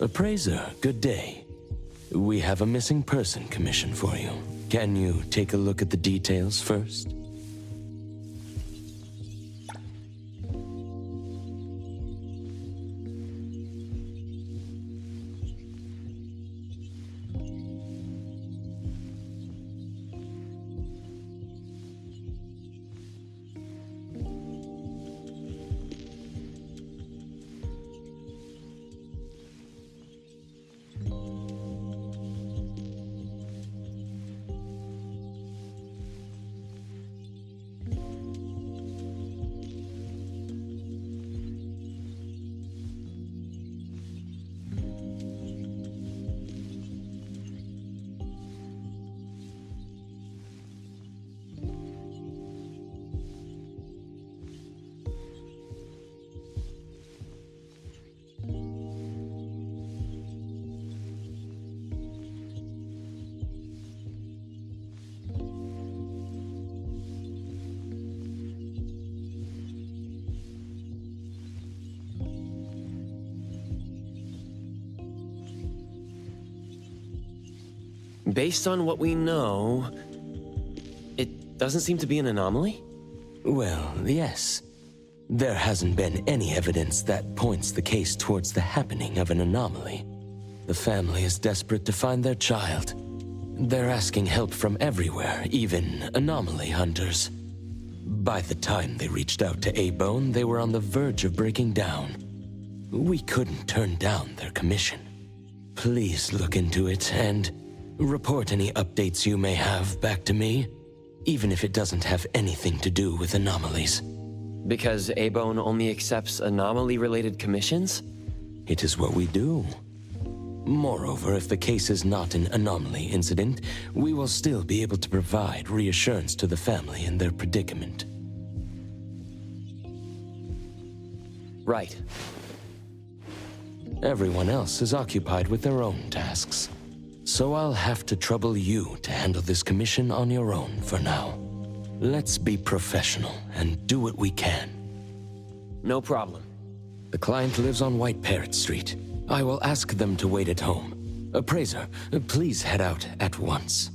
Appraiser, good day. We have a missing person commission for you. Can you take a look at the details first? Based on what we know, it doesn't seem to be an anomaly? Well, yes. There hasn't been any evidence that points the case towards the happening of an anomaly. The family is desperate to find their child. They're asking help from everywhere, even anomaly hunters. By the time they reached out to A-Bone, they were on the verge of breaking down. We couldn't turn down their commission. Please look into it and report any updates you may have back to me, even if it doesn't have anything to do with anomalies. Because A-Bone only accepts anomaly-related commissions? It is what we do. Moreover, if the case is not an anomaly incident, we will still be able to provide reassurance to the family in their predicament. Right. Everyone else is occupied with their own tasks. So I'll have to trouble you to handle this commission on your own for now. Let's be professional and do what we can. No problem. The client lives on White Parrot Street. I will ask them to wait at home. Appraiser, please head out at once.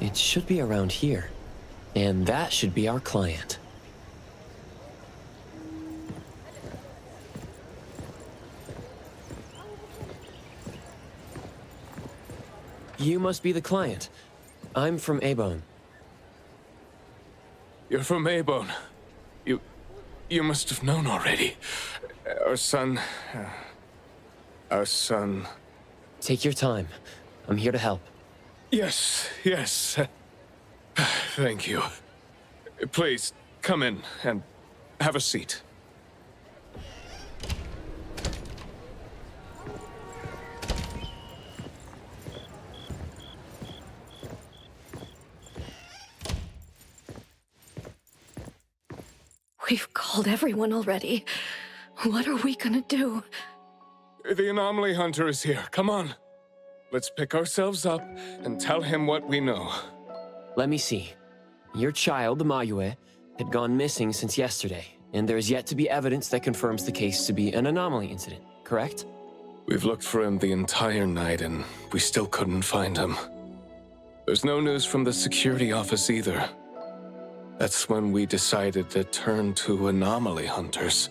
It should be around here. And that should be our client. You must be the client. I'm from A-Bone. You're from A-Bone. You must have known already. Our son... Take your time. I'm here to help. Yes. Thank you. Please, come in and have a seat. We've called everyone already. What are we gonna do? The anomaly hunter is here. Come on. Let's pick ourselves up and tell him what we know. Let me see. Your child, the Mayue, had gone missing since yesterday, and there is yet to be evidence that confirms the case to be an anomaly incident, correct? We've looked for him the entire night, and we still couldn't find him. There's no news from the security office either. That's when we decided to turn to anomaly hunters.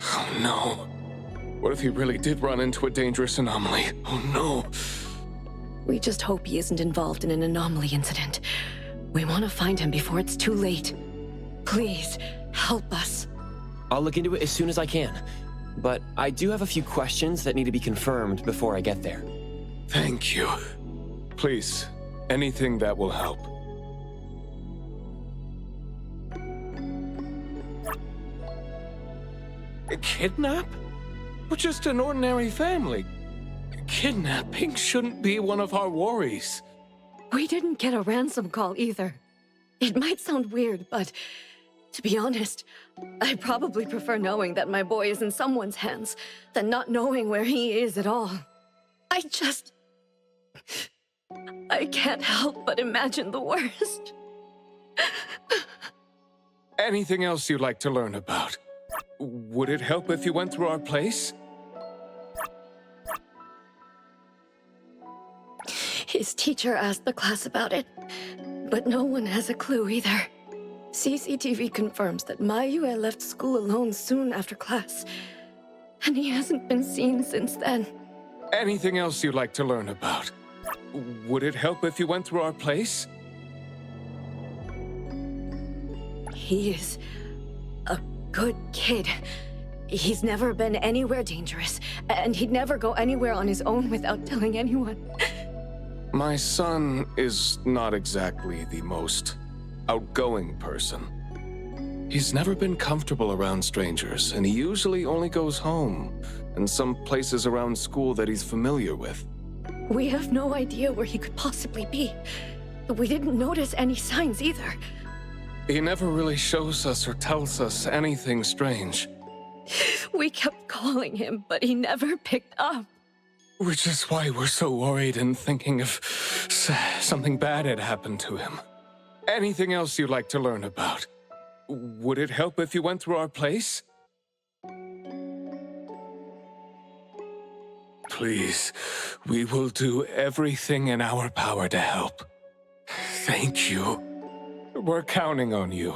Oh no. What if he really did run into a dangerous anomaly? Oh no. We just hope he isn't involved in an anomaly incident. We want to find him before it's too late. Please, help us. I'll look into it as soon as I can. But I do have a few questions that need to be confirmed before I get there. Thank you. Please, anything that will help. A kidnap? We're just an ordinary family. Kidnapping shouldn't be one of our worries. We didn't get a ransom call either. It might sound weird, but to be honest, I probably prefer knowing that my boy is in someone's hands than not knowing where he is at all. I can't help but imagine the worst. Anything else you'd like to learn about? Would it help if you went through our place? His teacher asked the class about it, but no one has a clue either. CCTV confirms that Mayue left school alone soon after class, and he hasn't been seen since then. Anything else you'd like to learn about? Would it help if you went through our place? He is a good kid. He's never been anywhere dangerous, and he'd never go anywhere on his own without telling anyone. My son is not exactly the most outgoing person. He's never been comfortable around strangers, and he usually only goes home and some places around school that he's familiar with. We have no idea where he could possibly be. We didn't notice any signs either. He never really shows us or tells us anything strange. We kept calling him, but he never picked up. Which is why we're so worried and thinking if something bad had happened to him. Anything else you'd like to learn about? Would it help if you went through our place? Please, we will do everything in our power to help. Thank you. We're counting on you.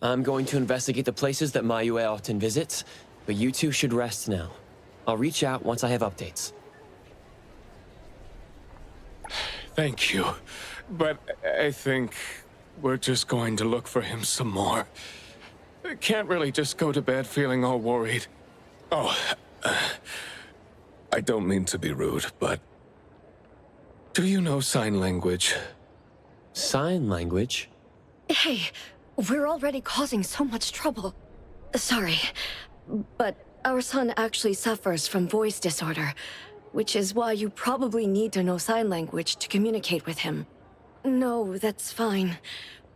I'm going to investigate the places that Mayue often visits, but you two should rest now. I'll reach out once I have updates. Thank you. But I think we're just going to look for him some more. I can't really just go to bed feeling all worried. Oh, I don't mean to be rude, but do you know sign language? Sign language? Hey, we're already causing so much trouble. Sorry, but our son actually suffers from voice disorder, which is why you probably need to know sign language to communicate with him. No, that's fine.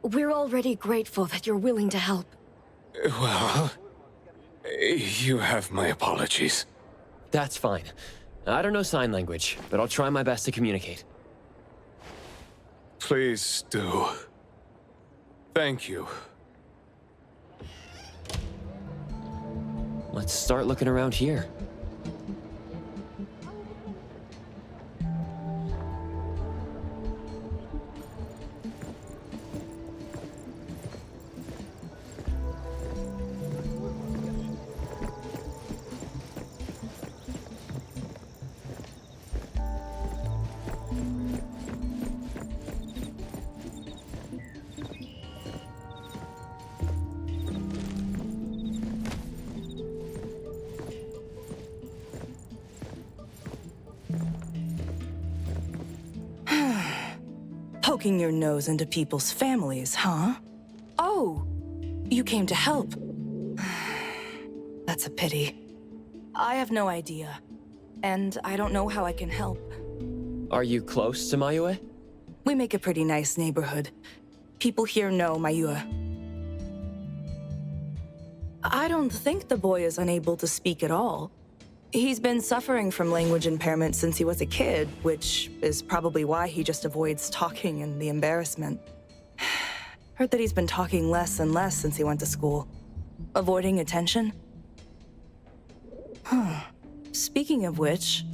We're already grateful that you're willing to help. Well, you have my apologies. That's fine. I don't know sign language, but I'll try my best to communicate. Please do. Thank you. Let's start looking around here. Poking your nose into people's families, huh? Oh, you came to help. That's a pity. I have no idea, and I don't know how I can help. Are you close to Mayue? We make a pretty nice neighborhood. People here know Mayue. I don't think the boy is unable to speak at all. He's been suffering from language impairment since he was a kid, which is probably why he just avoids talking and the embarrassment. Heard that he's been talking less and less since he went to school. Avoiding attention? Speaking of which,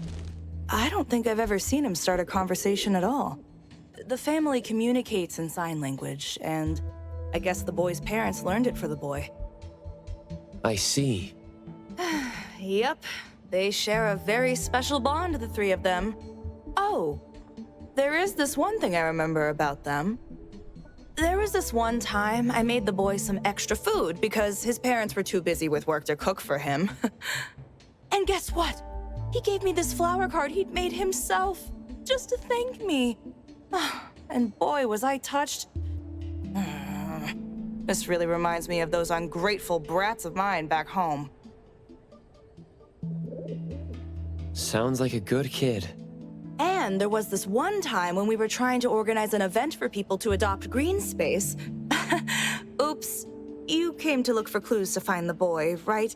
I don't think I've ever seen him start a conversation at all. The family communicates in sign language, and I guess the boy's parents learned it for the boy. I see. Yep. They share a very special bond, the three of them. Oh, there is this one thing I remember about them. There was this one time I made the boy some extra food because his parents were too busy with work to cook for him. And guess what? He gave me this flower card he'd made himself, just to thank me. And boy, was I touched. This really reminds me of those ungrateful brats of mine back home. Sounds like a good kid. And there was this one time when we were trying to organize an event for people to adopt green space. Oops, you came to look for clues to find the boy, right?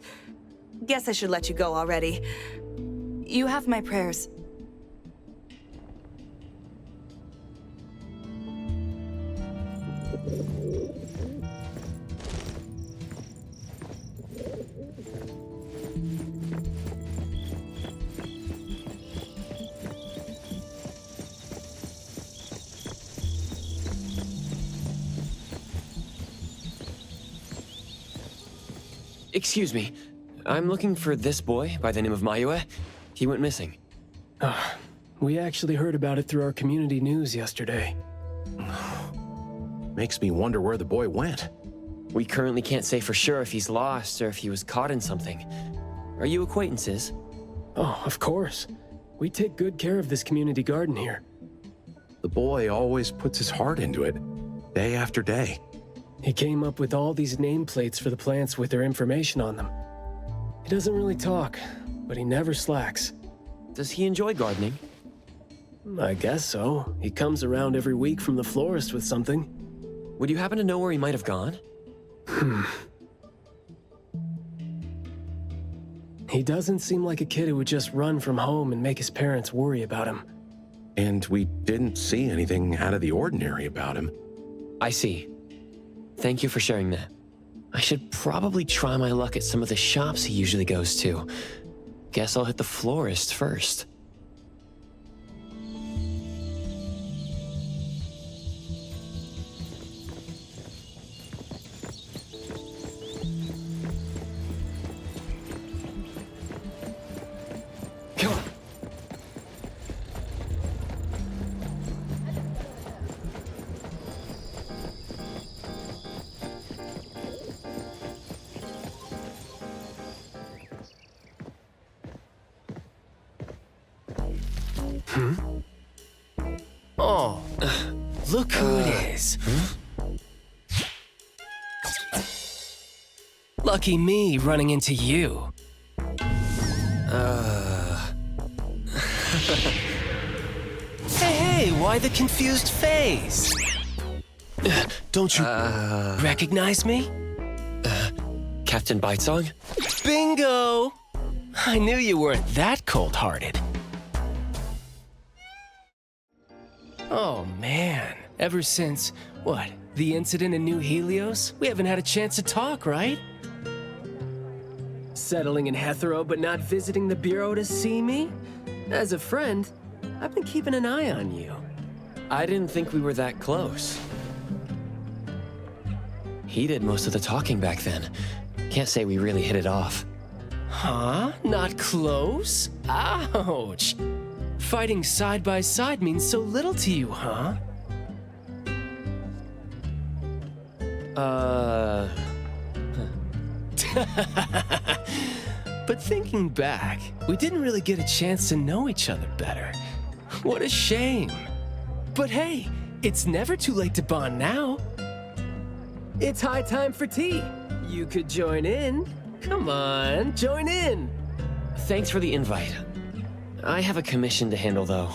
Guess I should let you go already. You have my prayers. Excuse me. I'm looking for this boy by the name of Mayue. He went missing. We actually heard about it through our community news yesterday. Makes me wonder where the boy went. We currently can't say for sure if he's lost or if he was caught in something. Are you acquaintances? Oh, of course. We take good care of this community garden here. The boy always puts his heart into it, day after day. He came up with all these nameplates for the plants with their information on them. He doesn't really talk, but he never slacks. Does he enjoy gardening? I guess so. He comes around every week from the florist with something. Would you happen to know where he might have gone? He doesn't seem like a kid who would just run from home and make his parents worry about him. And we didn't see anything out of the ordinary about him. I see. Thank you for sharing that. I should probably try my luck at some of the shops he usually goes to. Guess I'll hit the florist first. eyes. Lucky me running into you. Hey, why the confused face? Don't you recognize me? Captain Bitesong? Bingo! I knew you weren't that cold-hearted. Oh man, ever since, what, the incident in New Helios? We haven't had a chance to talk, right? Settling in Hetero but not visiting the Bureau to see me? As a friend, I've been keeping an eye on you. I didn't think we were that close. He did most of the talking back then. Can't say we really hit it off. Huh? Not close? Ouch! Fighting side by side means so little to you, huh? But thinking back, we didn't really get a chance to know each other better. What a shame. But hey, it's never too late to bond now. It's high time for tea. You could join in. Come on, join in. Thanks for the invite. I have a commission to handle, though.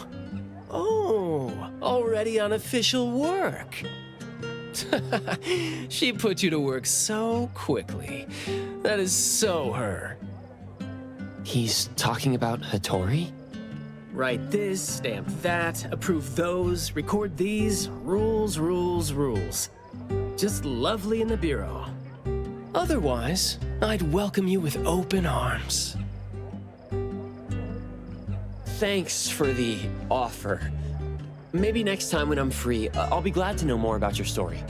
Oh, already on official work. She put you to work so quickly. That is so her. He's talking about Hattori? Write this, stamp that, approve those, record these, rules, rules, rules. Just lovely in the Bureau. Otherwise, I'd welcome you with open arms. Thanks for the offer. Maybe next time when I'm free, I'll be glad to know more about your story.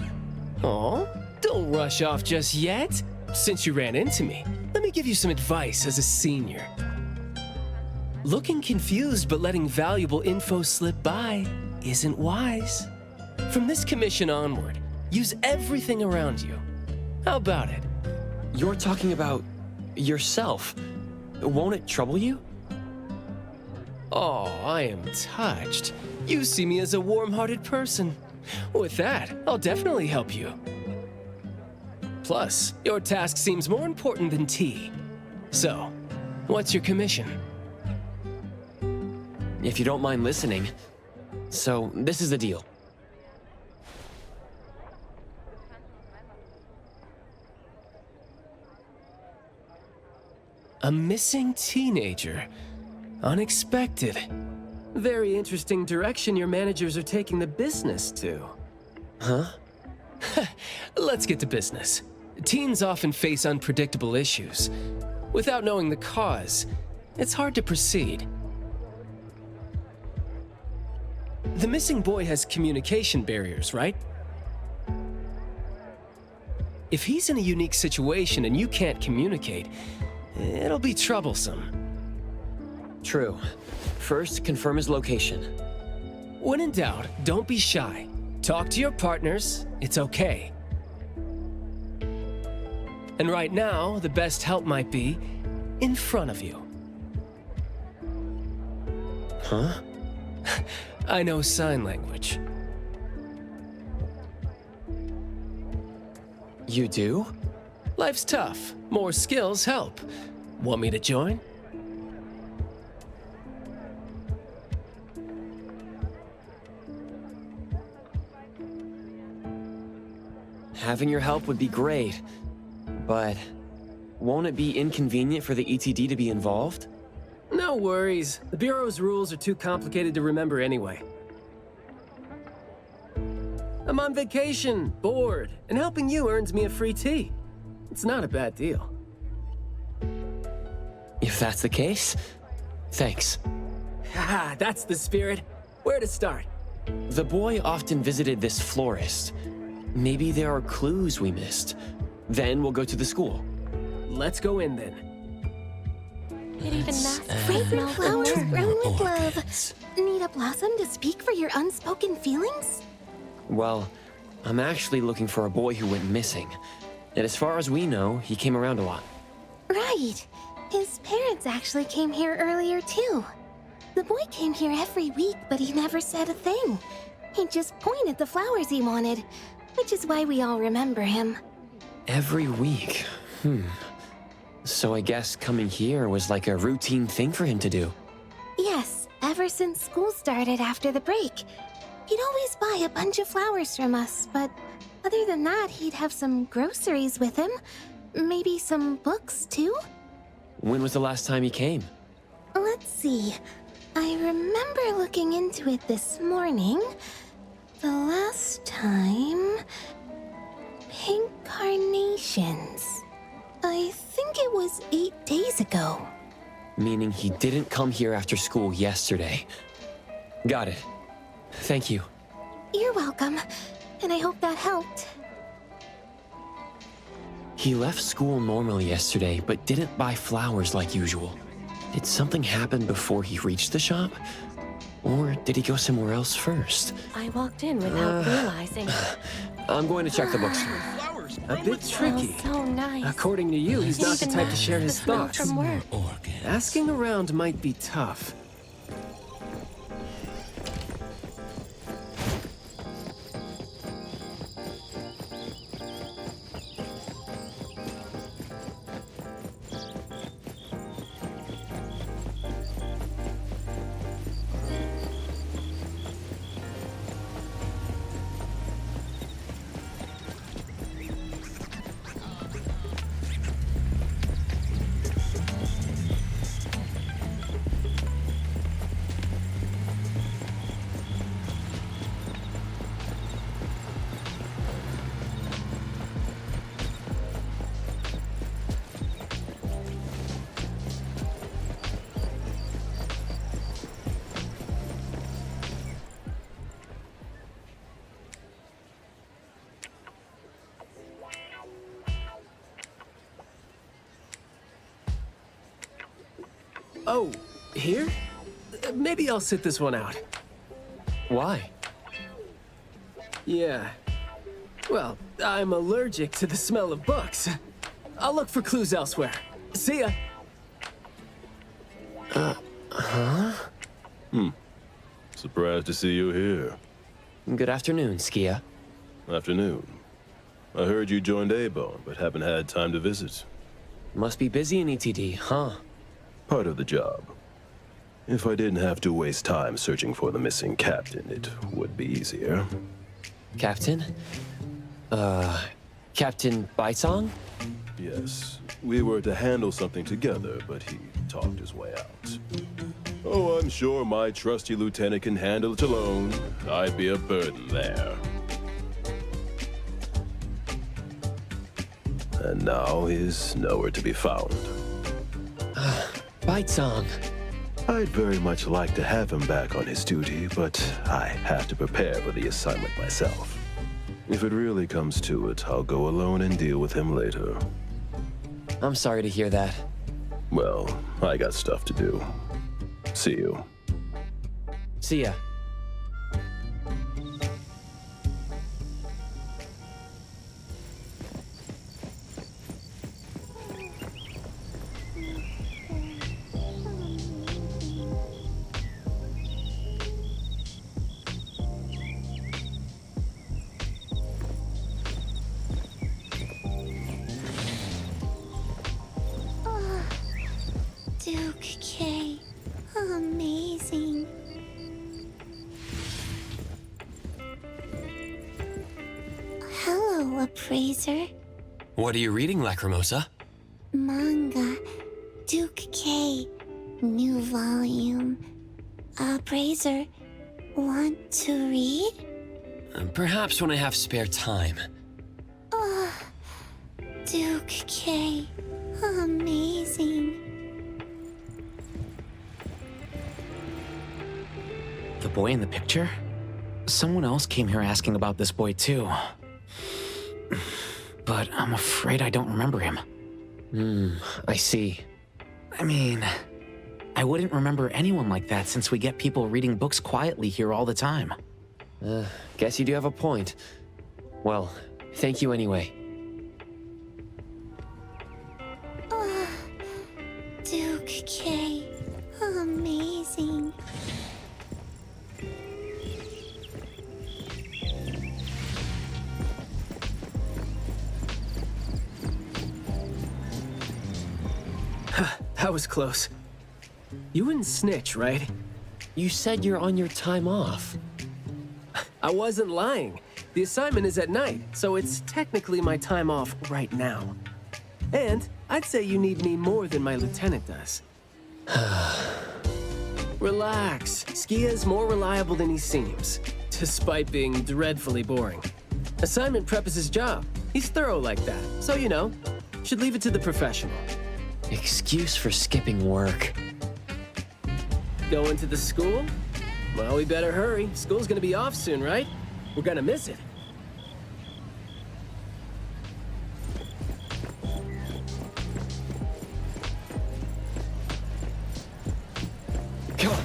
Aw, don't rush off just yet. Since you ran into me, let me give you some advice as a senior. Looking confused but letting valuable info slip by isn't wise. From this commission onward, use everything around you. How about it? You're talking about yourself. Won't it trouble you? Oh, I am touched. You see me as a warm-hearted person. With that, I'll definitely help you. Plus, your task seems more important than tea. So, what's your commission? If you don't mind listening. So, this is the deal. A missing teenager. Unexpected. Very interesting direction your managers are taking the business to. Huh? Let's get to business. Teens often face unpredictable issues. Without knowing the cause, it's hard to proceed. The missing boy has communication barriers, right? If he's in a unique situation and you can't communicate, it'll be troublesome. True. First, confirm his location. When in doubt, don't be shy. Talk to your partners, it's okay. And right now, the best help might be in front of you. Huh? I know sign language. You do? Life's tough. More skills help. Want me to join? Having your help would be great, but won't it be inconvenient for the ETD to be involved? No worries. The Bureau's rules are too complicated to remember anyway. I'm on vacation, bored, and helping you earns me a free tea. It's not a bad deal. If that's the case, thanks. Haha, that's the spirit. Where to start? The boy often visited this florist. Maybe there are clues we missed. Then we'll go to the school. Let's go in then. It even masks fragrant flowers grown with love. Need a blossom to speak for your unspoken feelings? Well, I'm actually looking for a boy who went missing. And as far as we know, he came around a lot. Right. His parents actually came here earlier too. The boy came here every week, but he never said a thing. He'd just point at the flowers he wanted, which is why we all remember him. Every week? So I guess coming here was like a routine thing for him to do. Yes, ever since school started after the break. He'd always buy a bunch of flowers from us, but other than that, he'd have some groceries with him. Maybe some books, too? When was the last time he came? Let's see. I remember looking into it this morning. The last time... Pink carnations. I think it was 8 days ago. Meaning he didn't come here after school yesterday. Got it. Thank you. You're welcome, and I hope that helped. He left school normally yesterday, but didn't buy flowers like usual. Did something happen before he reached the shop? Or did he go somewhere else first? I walked in without realizing. I'm going to check the bookstore. A bit tricky. So nice. According to you, he's not the type to share his The smell thoughts. from work. Asking around might be tough. Oh, here? Maybe I'll sit this one out. Why? Yeah. Well, I'm allergic to the smell of books. I'll look for clues elsewhere. See ya. Surprised to see you here. Good afternoon, Skia. Afternoon. I heard you joined A-Bone, but haven't had time to visit. Must be busy in ETD, huh? Part of the job. If I didn't have to waste time searching for the missing captain, it would be easier. Captain? Captain Baisong? Yes, we were to handle something together, but he talked his way out. Oh, I'm sure my trusty lieutenant can handle it alone. I'd be a burden there. And now he's nowhere to be found. Baisong. I'd very much like to have him back on his duty, but I have to prepare for the assignment myself. If it really comes to it, I'll go alone and deal with him later. I'm sorry to hear that. Well, I got stuff to do. See you. See ya. Duke K. Amazing. Hello, appraiser. What are you reading, Lacrimosa? Manga. Duke K. New volume. Appraiser, want to read? Perhaps when I have spare time. Duke K. Amazing. The boy in the picture? Someone else came here asking about this boy too. But I'm afraid I don't remember him. I see. I mean, I wouldn't remember anyone like that since we get people reading books quietly here all the time. Guess you do have a point. Well, thank you anyway. Duke K. Amazing. That was close. You wouldn't snitch, right? You said you're on your time off. I wasn't lying. The assignment is at night, so it's technically my time off right now. And I'd say you need me more than my lieutenant does. Relax. Skia's more reliable than he seems, despite being dreadfully boring. Assignment prep is his job. He's thorough like that, so you know, should leave it to the professional. Excuse for skipping work. Going to the school? Well, we better hurry. School's gonna be off soon, right? We're gonna miss it. Come on.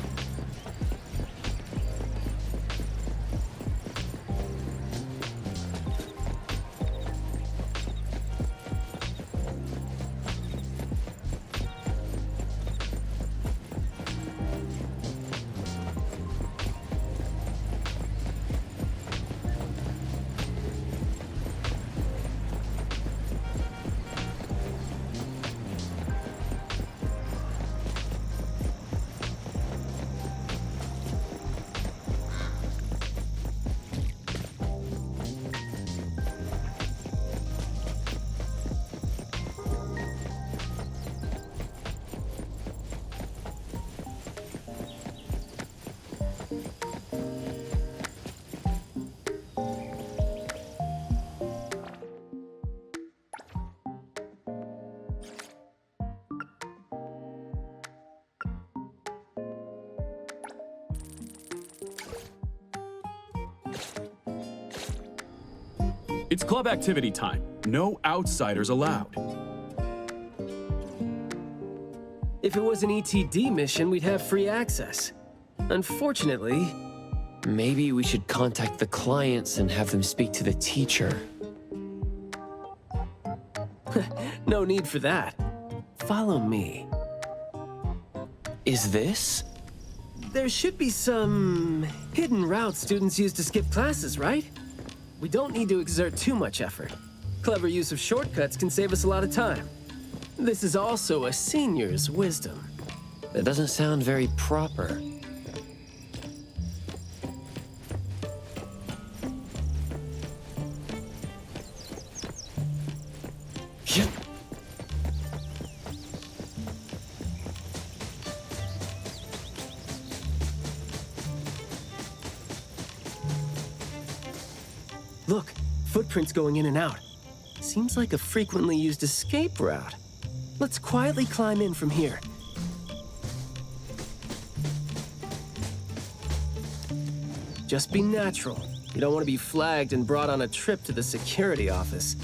It's club activity time. No outsiders allowed. If it was an ETD mission, we'd have free access. Unfortunately... Maybe we should contact the clients and have them speak to the teacher. No need for that. Follow me. Is this? There should be some hidden routes students use to skip classes, right? We don't need to exert too much effort. Clever use of shortcuts can save us a lot of time. This is also a senior's wisdom. That doesn't sound very proper. Look, footprints going in and out. Seems like a frequently used escape route. Let's quietly climb in from here. Just be natural. You don't want to be flagged and brought on a trip to the security office.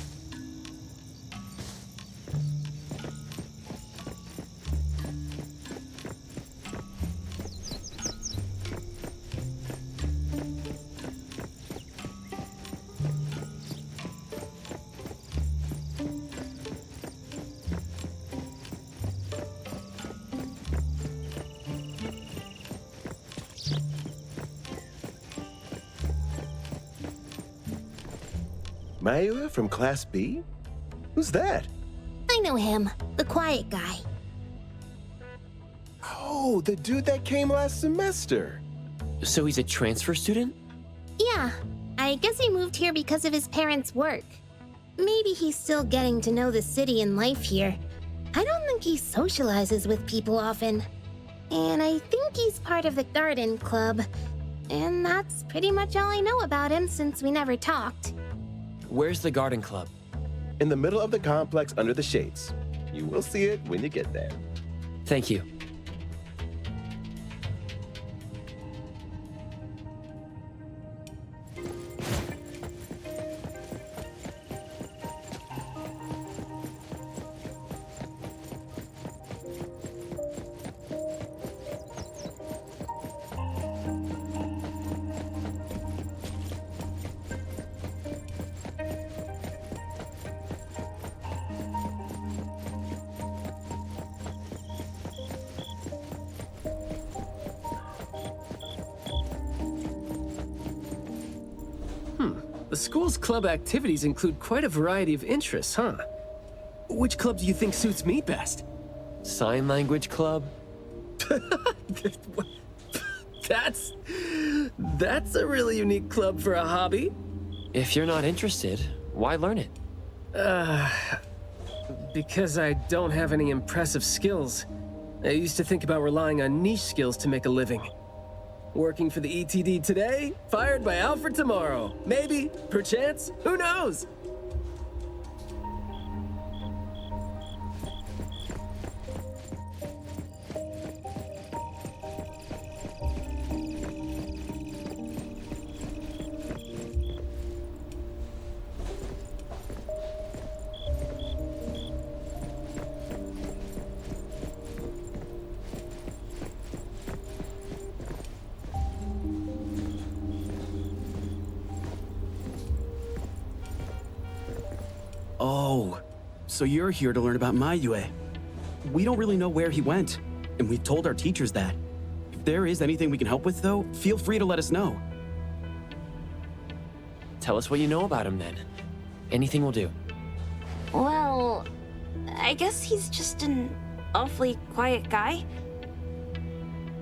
Mayua from Class B? Who's that? I know him, the quiet guy. Oh, the dude that came last semester. So he's a transfer student? Yeah, I guess he moved here because of his parents' work. Maybe he's still getting to know the city and life here. I don't think he socializes with people often. And I think he's part of the garden club. And that's pretty much all I know about him since we never talked. Where's the garden club? In the middle of the complex under the shades. You will see it when you get there. Thank you. The school's club activities include quite a variety of interests, huh? Which club do you think suits me best? Sign language club? That's a really unique club for a hobby. If you're not interested, why learn it? Because I don't have any impressive skills. I used to think about relying on niche skills to make a living. Working for the ETD today, fired by Alfred tomorrow. Maybe, perchance, who knows? Oh, so you're here to learn about Mayue. We don't really know where he went, and we've told our teachers that. If there is anything we can help with, though, feel free to let us know. Tell us what you know about him then. Anything will do. Well, I guess he's just an awfully quiet guy.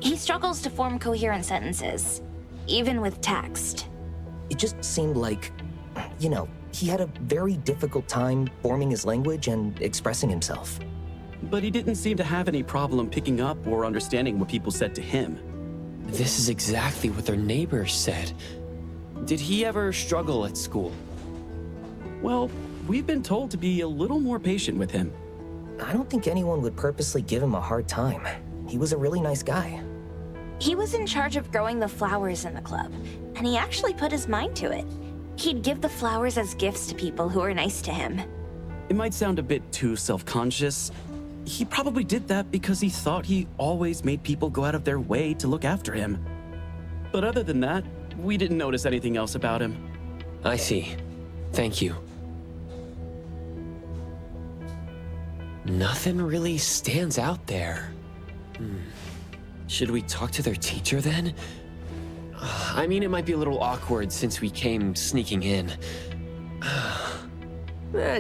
He struggles to form coherent sentences, even with text. It just seemed like, you know, he had a very difficult time forming his language and expressing himself. But he didn't seem to have any problem picking up or understanding what people said to him. This is exactly what their neighbors said. Did he ever struggle at school? Well, we've been told to be a little more patient with him. I don't think anyone would purposely give him a hard time. He was a really nice guy. He was in charge of growing the flowers in the club, and he actually put his mind to it. He'd give the flowers as gifts to people who were nice to him. It might sound a bit too self-conscious. He probably did that because he thought he always made people go out of their way to look after him. But other than that, we didn't notice anything else about him. I see. Thank you. Nothing really stands out there. Should we talk to their teacher then? I mean, it might be a little awkward since we came sneaking in.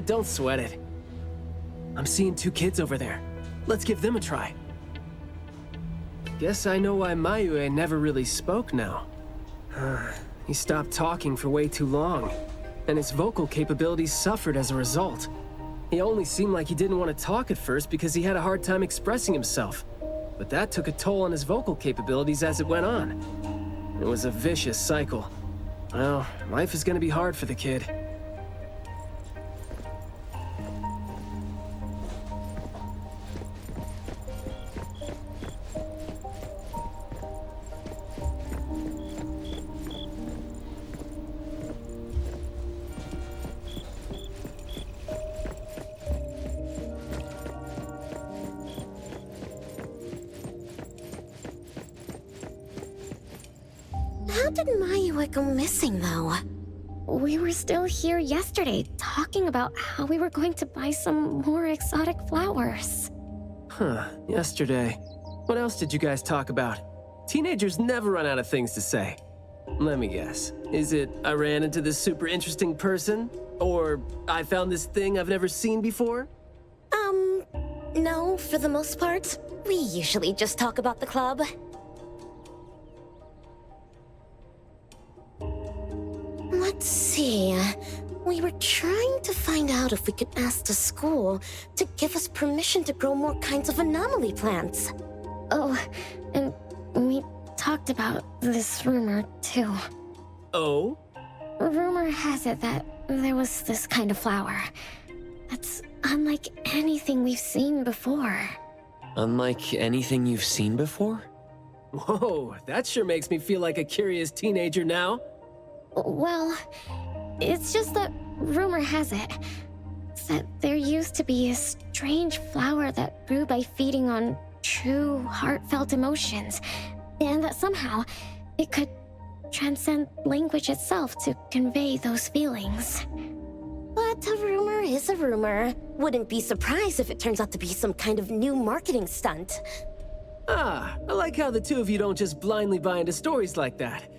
Don't sweat it. I'm seeing 2 kids over there. Let's give them a try. Guess I know why Mayue never really spoke now. He stopped talking for way too long, and his vocal capabilities suffered as a result. He only seemed like he didn't want to talk at first because he had a hard time expressing himself. But that took a toll on his vocal capabilities as it went on. It was a vicious cycle. Well, life is gonna be hard for the kid. How did Mayue go missing, though? We were still here yesterday, talking about how we were going to buy some more exotic flowers. Yesterday. What else did you guys talk about? Teenagers never run out of things to say. Let me guess. Is it, I ran into this super interesting person? Or, I found this thing I've never seen before? No, for the most part. We usually just talk about the club. Let's see. We were trying to find out if we could ask the school to give us permission to grow more kinds of anomaly plants. Oh, and we talked about this rumor, too. Oh? Rumor has it that there was this kind of flower that's unlike anything we've seen before. Unlike anything you've seen before? Whoa, that sure makes me feel like a curious teenager now. Well, it's just that rumor has it that there used to be a strange flower that grew by feeding on true, heartfelt emotions, and that somehow it could transcend language itself to convey those feelings. But a rumor is a rumor. Wouldn't be surprised if it turns out to be some kind of new marketing stunt. I like how the two of you don't just blindly buy into stories like that.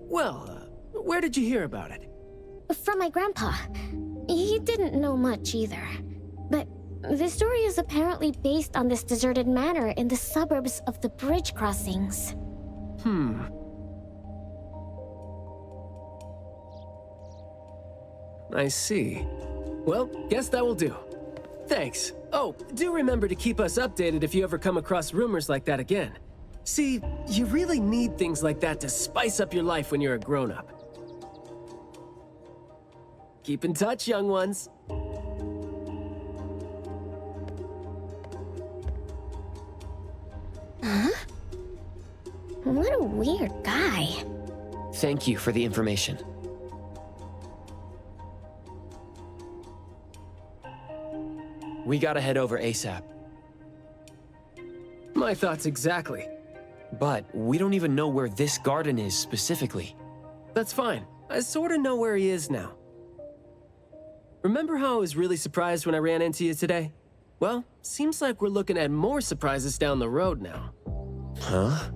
Well, where did you hear about it? From my grandpa. He didn't know much either. But The story is apparently based on this deserted manor in the suburbs of the bridge crossings. I see. Well, guess that will do. Thanks. Oh, do remember to keep us updated if you ever come across rumors like that again. See, you really need things like that to spice up your life when you're a grown-up. Keep in touch, young ones. Huh? What a weird guy. Thank you for the information. We gotta head over ASAP. My thoughts exactly. But we don't even know where this garden is specifically. That's fine. I sorta know where he is now. Remember how I was really surprised when I ran into you today? Well, seems like we're looking at more surprises down the road now. Huh?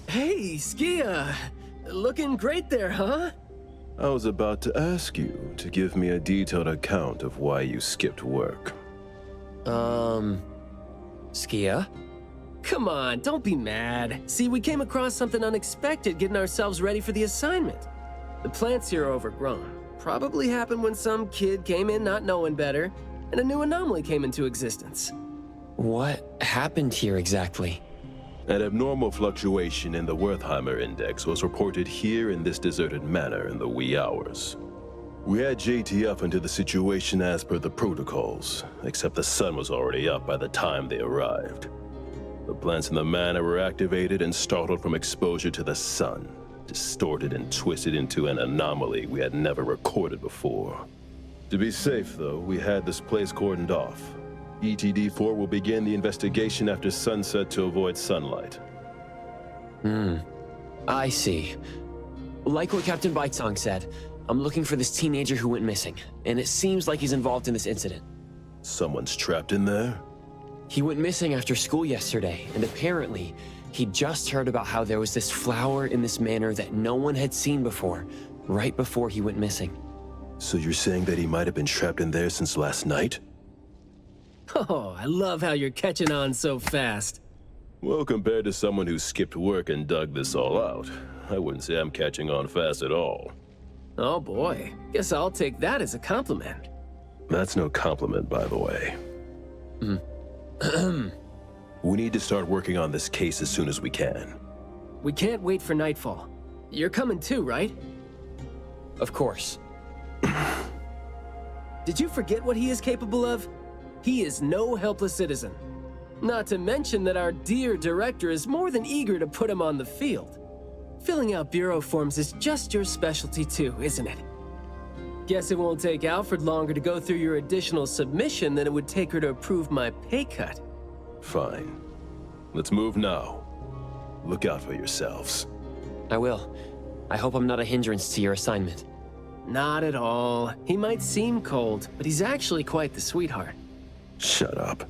Hey, Skia! Looking great there, huh? I was about to ask you to give me a detailed account of why you skipped work. Skia? Come on, don't be mad. See, we came across something unexpected getting ourselves ready for the assignment. The plants here are overgrown. Probably happened when some kid came in not knowing better, and a new anomaly came into existence. What happened here exactly? An abnormal fluctuation in the Wertheimer index was reported here in this deserted manor in the wee hours. We had JTF into the situation as per the protocols, except the sun was already up by the time they arrived. The plants in the manor were activated and startled from exposure to the sun, distorted and twisted into an anomaly we had never recorded before. To be safe, though, we had this place cordoned off. ETD-4 will begin the investigation after sunset to avoid sunlight. I see. Like what Captain Baitsong said, I'm looking for this teenager who went missing, and it seems like he's involved in this incident. Someone's trapped in there? He went missing after school yesterday, and apparently, he just heard about how there was this flower in this manor that no one had seen before, right before he went missing. So you're saying that he might have been trapped in there since last night? Oh, I love how you're catching on so fast. Well, compared to someone who skipped work and dug this all out, I wouldn't say I'm catching on fast at all. Oh boy, guess I'll take that as a compliment. That's no compliment, by the way. We need to start working on this case as soon as we can. We can't wait for nightfall. You're coming too, right? Of course. Did you forget what he is capable of? He is no helpless citizen. Not to mention that our dear director is more than eager to put him on the field. Filling out bureau forms is just your specialty too, isn't it? Guess it won't take Alfred longer to go through your additional submission than it would take her to approve my pay cut. Fine. Let's move now. Look out for yourselves. I will. I hope I'm not a hindrance to your assignment. Not at all. He might seem cold, but he's actually quite the sweetheart. Shut up.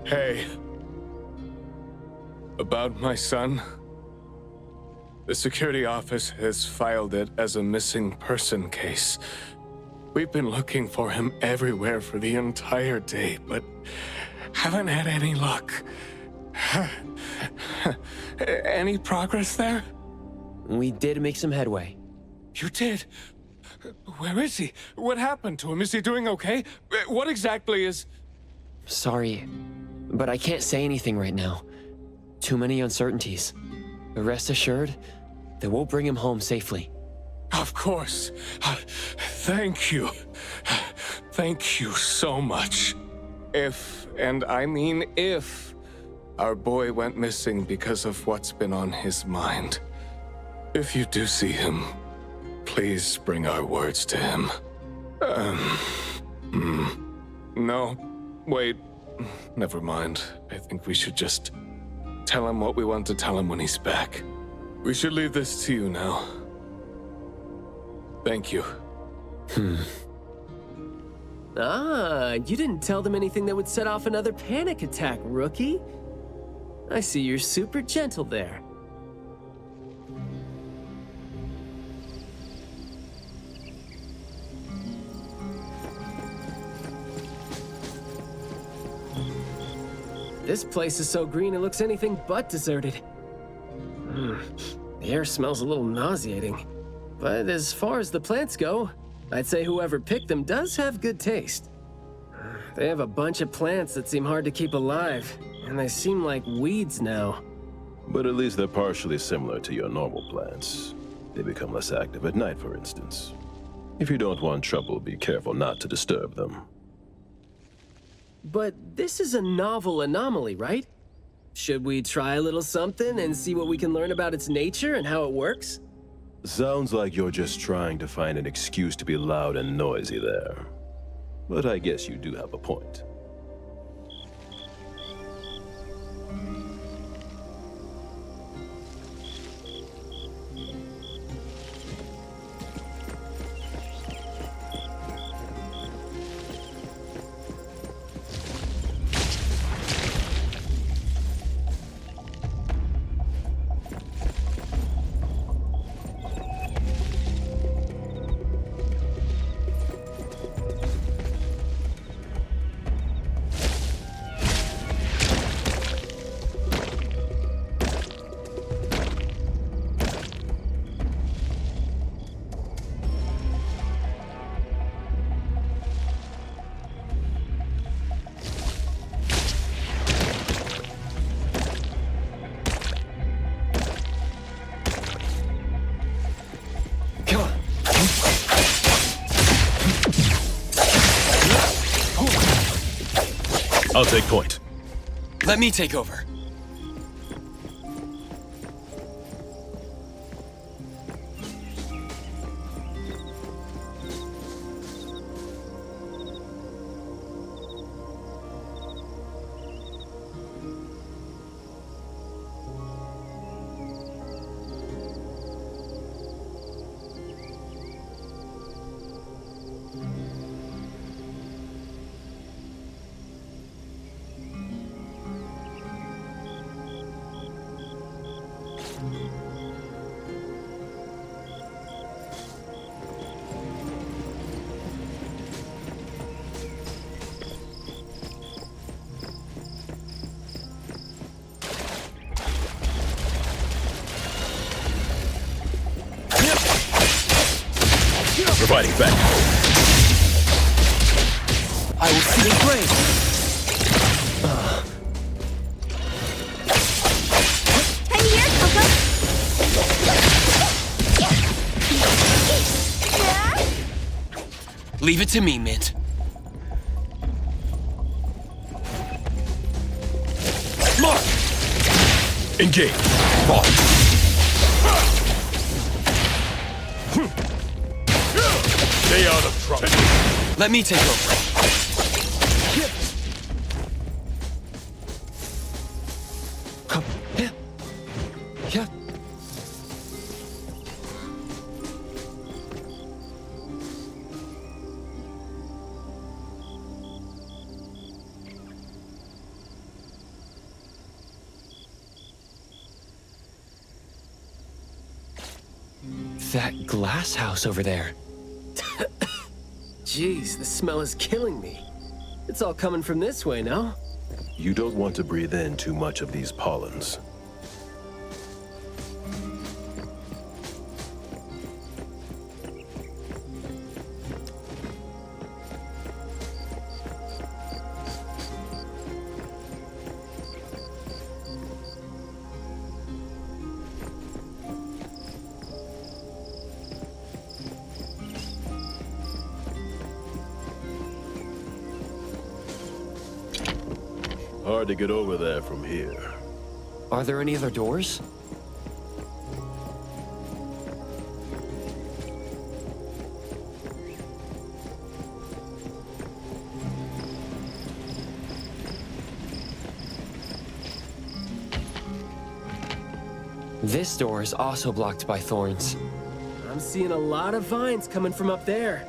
Hey. About my son? The security office has filed it as a missing person case. We've been looking for him everywhere for the entire day, but haven't had any luck. Any progress there? We did make some headway. You did? Where is he? What happened to him? Is he doing okay? What exactly is... Sorry, but I can't say anything right now. Too many uncertainties. But rest assured that we'll bring him home safely. Of course. Thank you. Thank you so much. If, and I mean if, our boy went missing because of what's been on his mind, if you do see him, please bring our words to him. No, wait, never mind. I think we should just tell him what we want to tell him when he's back. We should leave this to you now. Thank you. Ah, you didn't tell them anything that would set off another panic attack, rookie. I see you're super gentle there. This place is so green it looks anything but deserted. The air smells a little nauseating. But as far as the plants go, I'd say whoever picked them does have good taste. They have a bunch of plants that seem hard to keep alive, and they seem like weeds now. But at least they're partially similar to your normal plants. They become less active at night, for instance. If you don't want trouble, be careful not to disturb them. But this is a novel anomaly, right? Should we try a little something and see what we can learn about its nature and how it works? Sounds like you're just trying to find an excuse to be loud and noisy there. But I guess you do have a point. I'll take point. Let me take over. Providing back. I will see your grave. I'm here, Coco. Leave it to me, Mint. Engage. Fall. Stay out of trouble. Let me take over. That glass house over there. Jeez, the smell is killing me. It's all coming from this way, no? You don't want to breathe in too much of these pollens. Hard to get over there from here. Are there any other doors? This door is also blocked by thorns. I'm seeing a lot of vines coming from up there.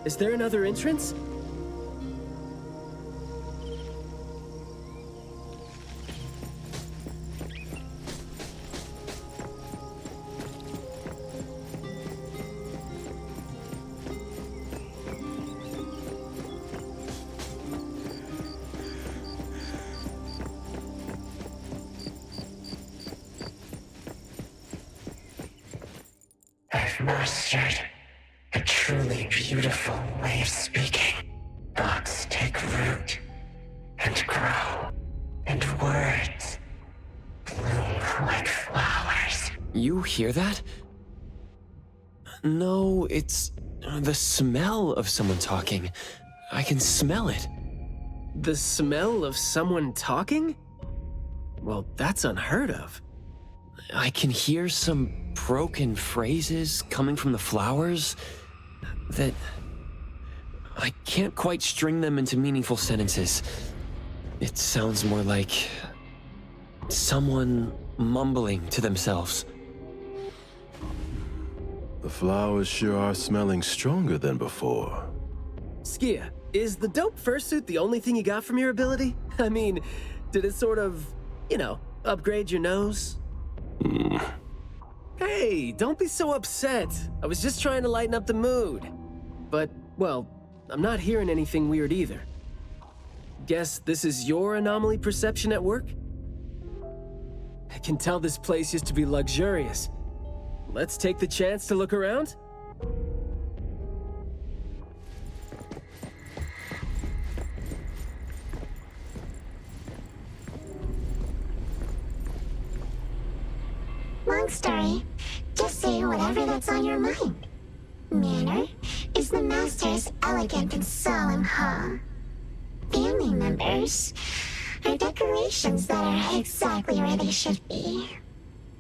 Is there another entrance? I've mastered a truly beautiful way of speaking. Thoughts take root and grow, and words bloom like flowers. You hear that? No, it's the smell of someone talking. I can smell it. The smell of someone talking? Well, that's unheard of. I can hear some broken phrases coming from the flowers that I can't quite string them into meaningful sentences. It sounds more like someone mumbling to themselves. The flowers sure are smelling stronger than before. Skia, is the dope fursuit the only thing you got from your ability? I mean, did it sort of, upgrade your nose? Hey, don't be so upset. I was just trying to lighten up the mood. But, well, I'm not hearing anything weird either. Guess this is your anomaly perception at work? I can tell this place used to be luxurious. Let's take the chance to look around? Long story. Just say whatever that's on your mind. Manner is the master's elegant and solemn hall. Family members are decorations that are exactly where they should be.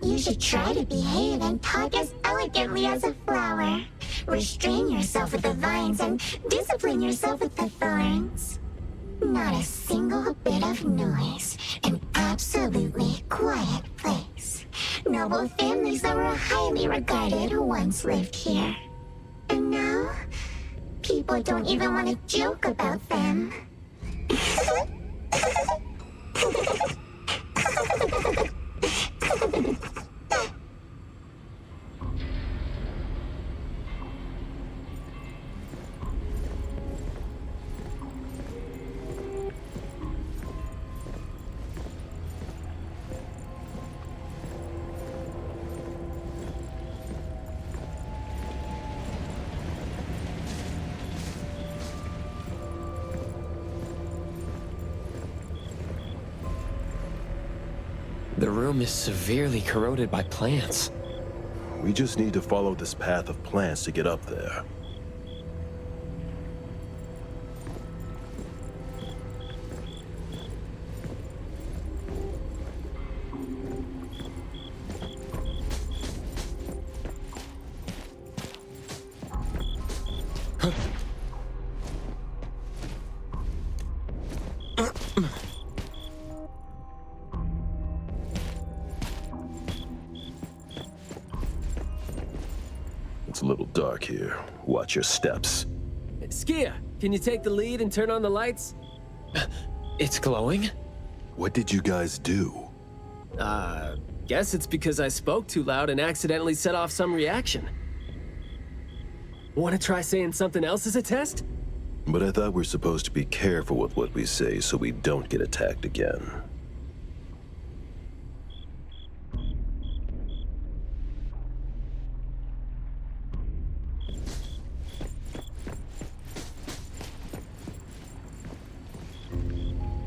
You should try to behave and talk as elegantly as a flower. Restrain yourself with the vines and discipline yourself with the thorns. Not a single bit of noise. An absolutely quiet place. Noble families that were highly regarded once lived here. And now, people don't even want to joke about them. The room is severely corroded by plants. We just need to follow this path of plants to get up there. It's a little dark here. Watch your steps. Skia, can you take the lead and turn on the lights? It's glowing? What did you guys do? Guess it's because I spoke too loud and accidentally set off some reaction. Want to try saying something else as a test? But I thought we're supposed to be careful with what we say so we don't get attacked again.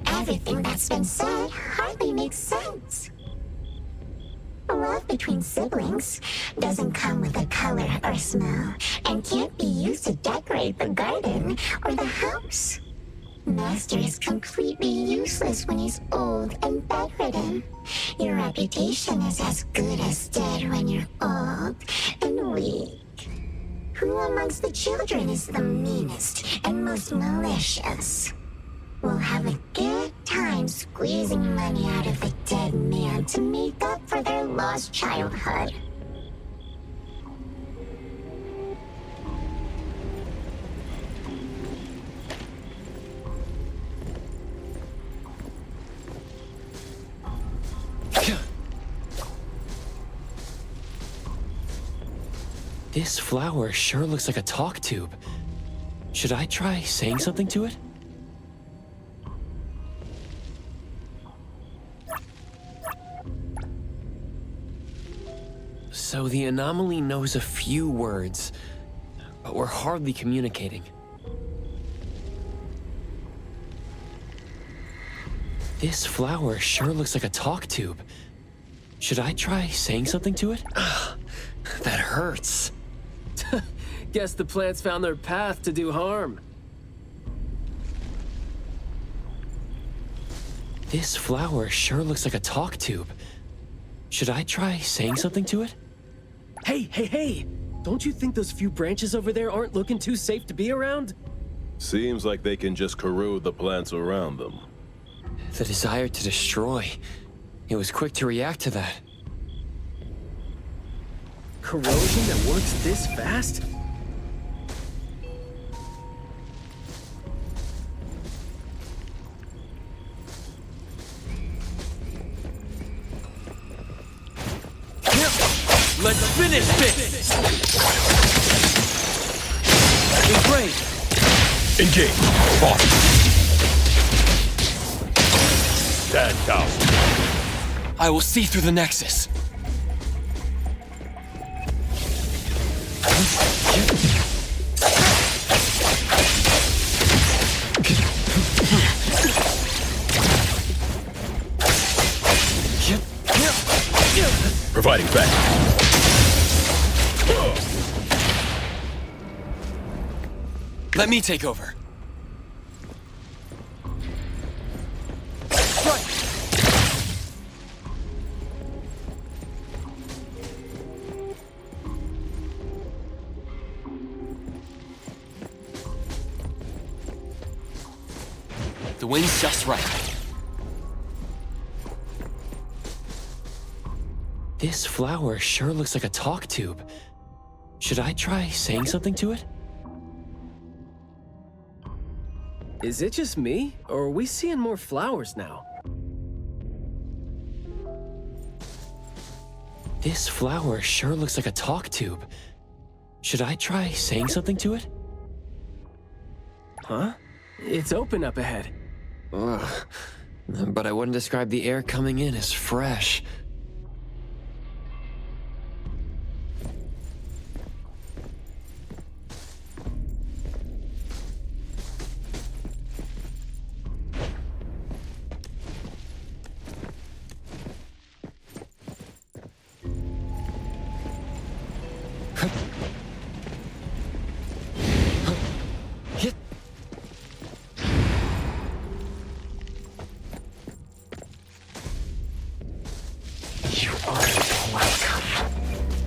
Everything that's been said hardly makes sense. Love between siblings doesn't come with a color or smell and can't be used to decorate the garden or the house. Master is completely useless when he's old and bedridden. Your reputation is as good as dead when you're old and weak. Who amongst the children is the meanest and most malicious? We'll have a good time squeezing money out of a dead man to make up for their lost childhood. This flower sure looks like a talk tube. Should I try saying something to it? So the anomaly knows a few words, but we're hardly communicating. This flower sure looks like a talk tube. Should I try saying something to it? That hurts. Guess the plants found their path to do harm. This flower sure looks like a talk tube. Should I try saying something to it? Hey! Don't you think those few branches over there aren't looking too safe to be around? Seems like they can just corrode the plants around them. The desire to destroy. It was quick to react to that. Corrosion that works this fast? Let's finish this! Engrave! Engage! Boss! Stand down! I will see through the Nexus. Providing back. Let me take over. The wind's just right. This flower sure looks like a talk tube. Should I try saying something to it? Is it just me, or are we seeing more flowers now? This flower sure looks like a talk tube. Should I try saying something to it? Huh? It's open up ahead. Ugh. But I wouldn't describe the air coming in as fresh.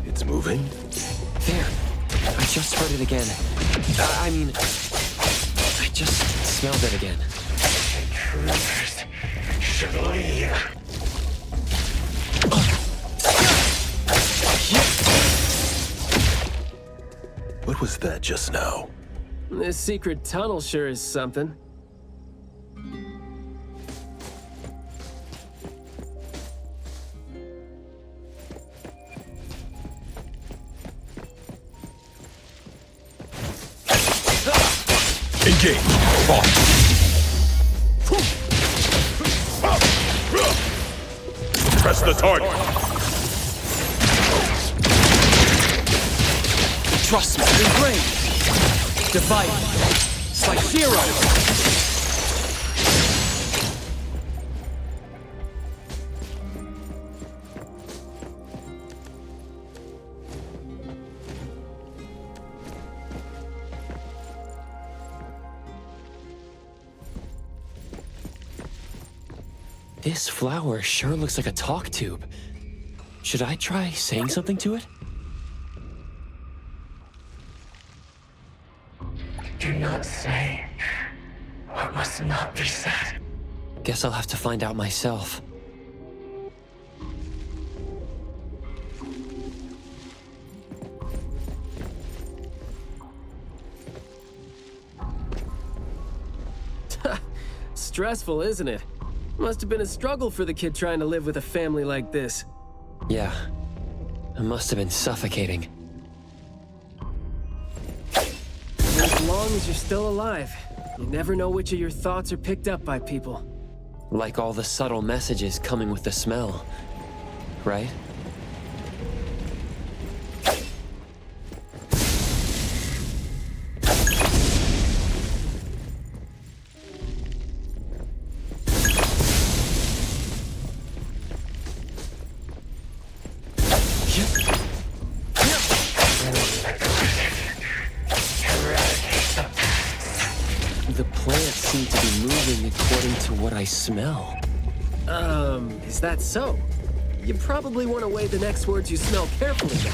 It's moving? There. I just heard it again. I just smelled it again. intruders should leave. What was that just now? This secret tunnel sure is something. Engage. Off. Press the target. Trust me. Ingrained. Divide. It's like zero. This flower sure looks like a talk tube. Should I try saying something to it? Do not say what must not be said. Guess I'll have to find out myself. Stressful, isn't it? Must have been a struggle for the kid trying to live with a family like this. Yeah. It must have been suffocating. As long as you're still alive, you never know which of your thoughts are picked up by people. Like all the subtle messages coming with the smell. Right? The plants seem to be moving according to what I smell. Is that so? You probably want to weigh the next words you smell carefully then.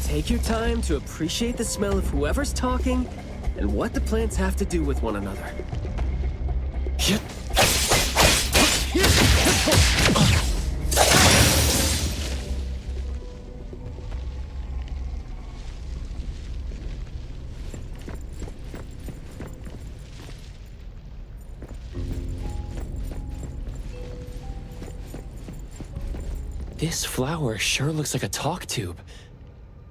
Take your time to appreciate the smell of whoever's talking and what the plants have to do with one another. This flower sure looks like a talk tube.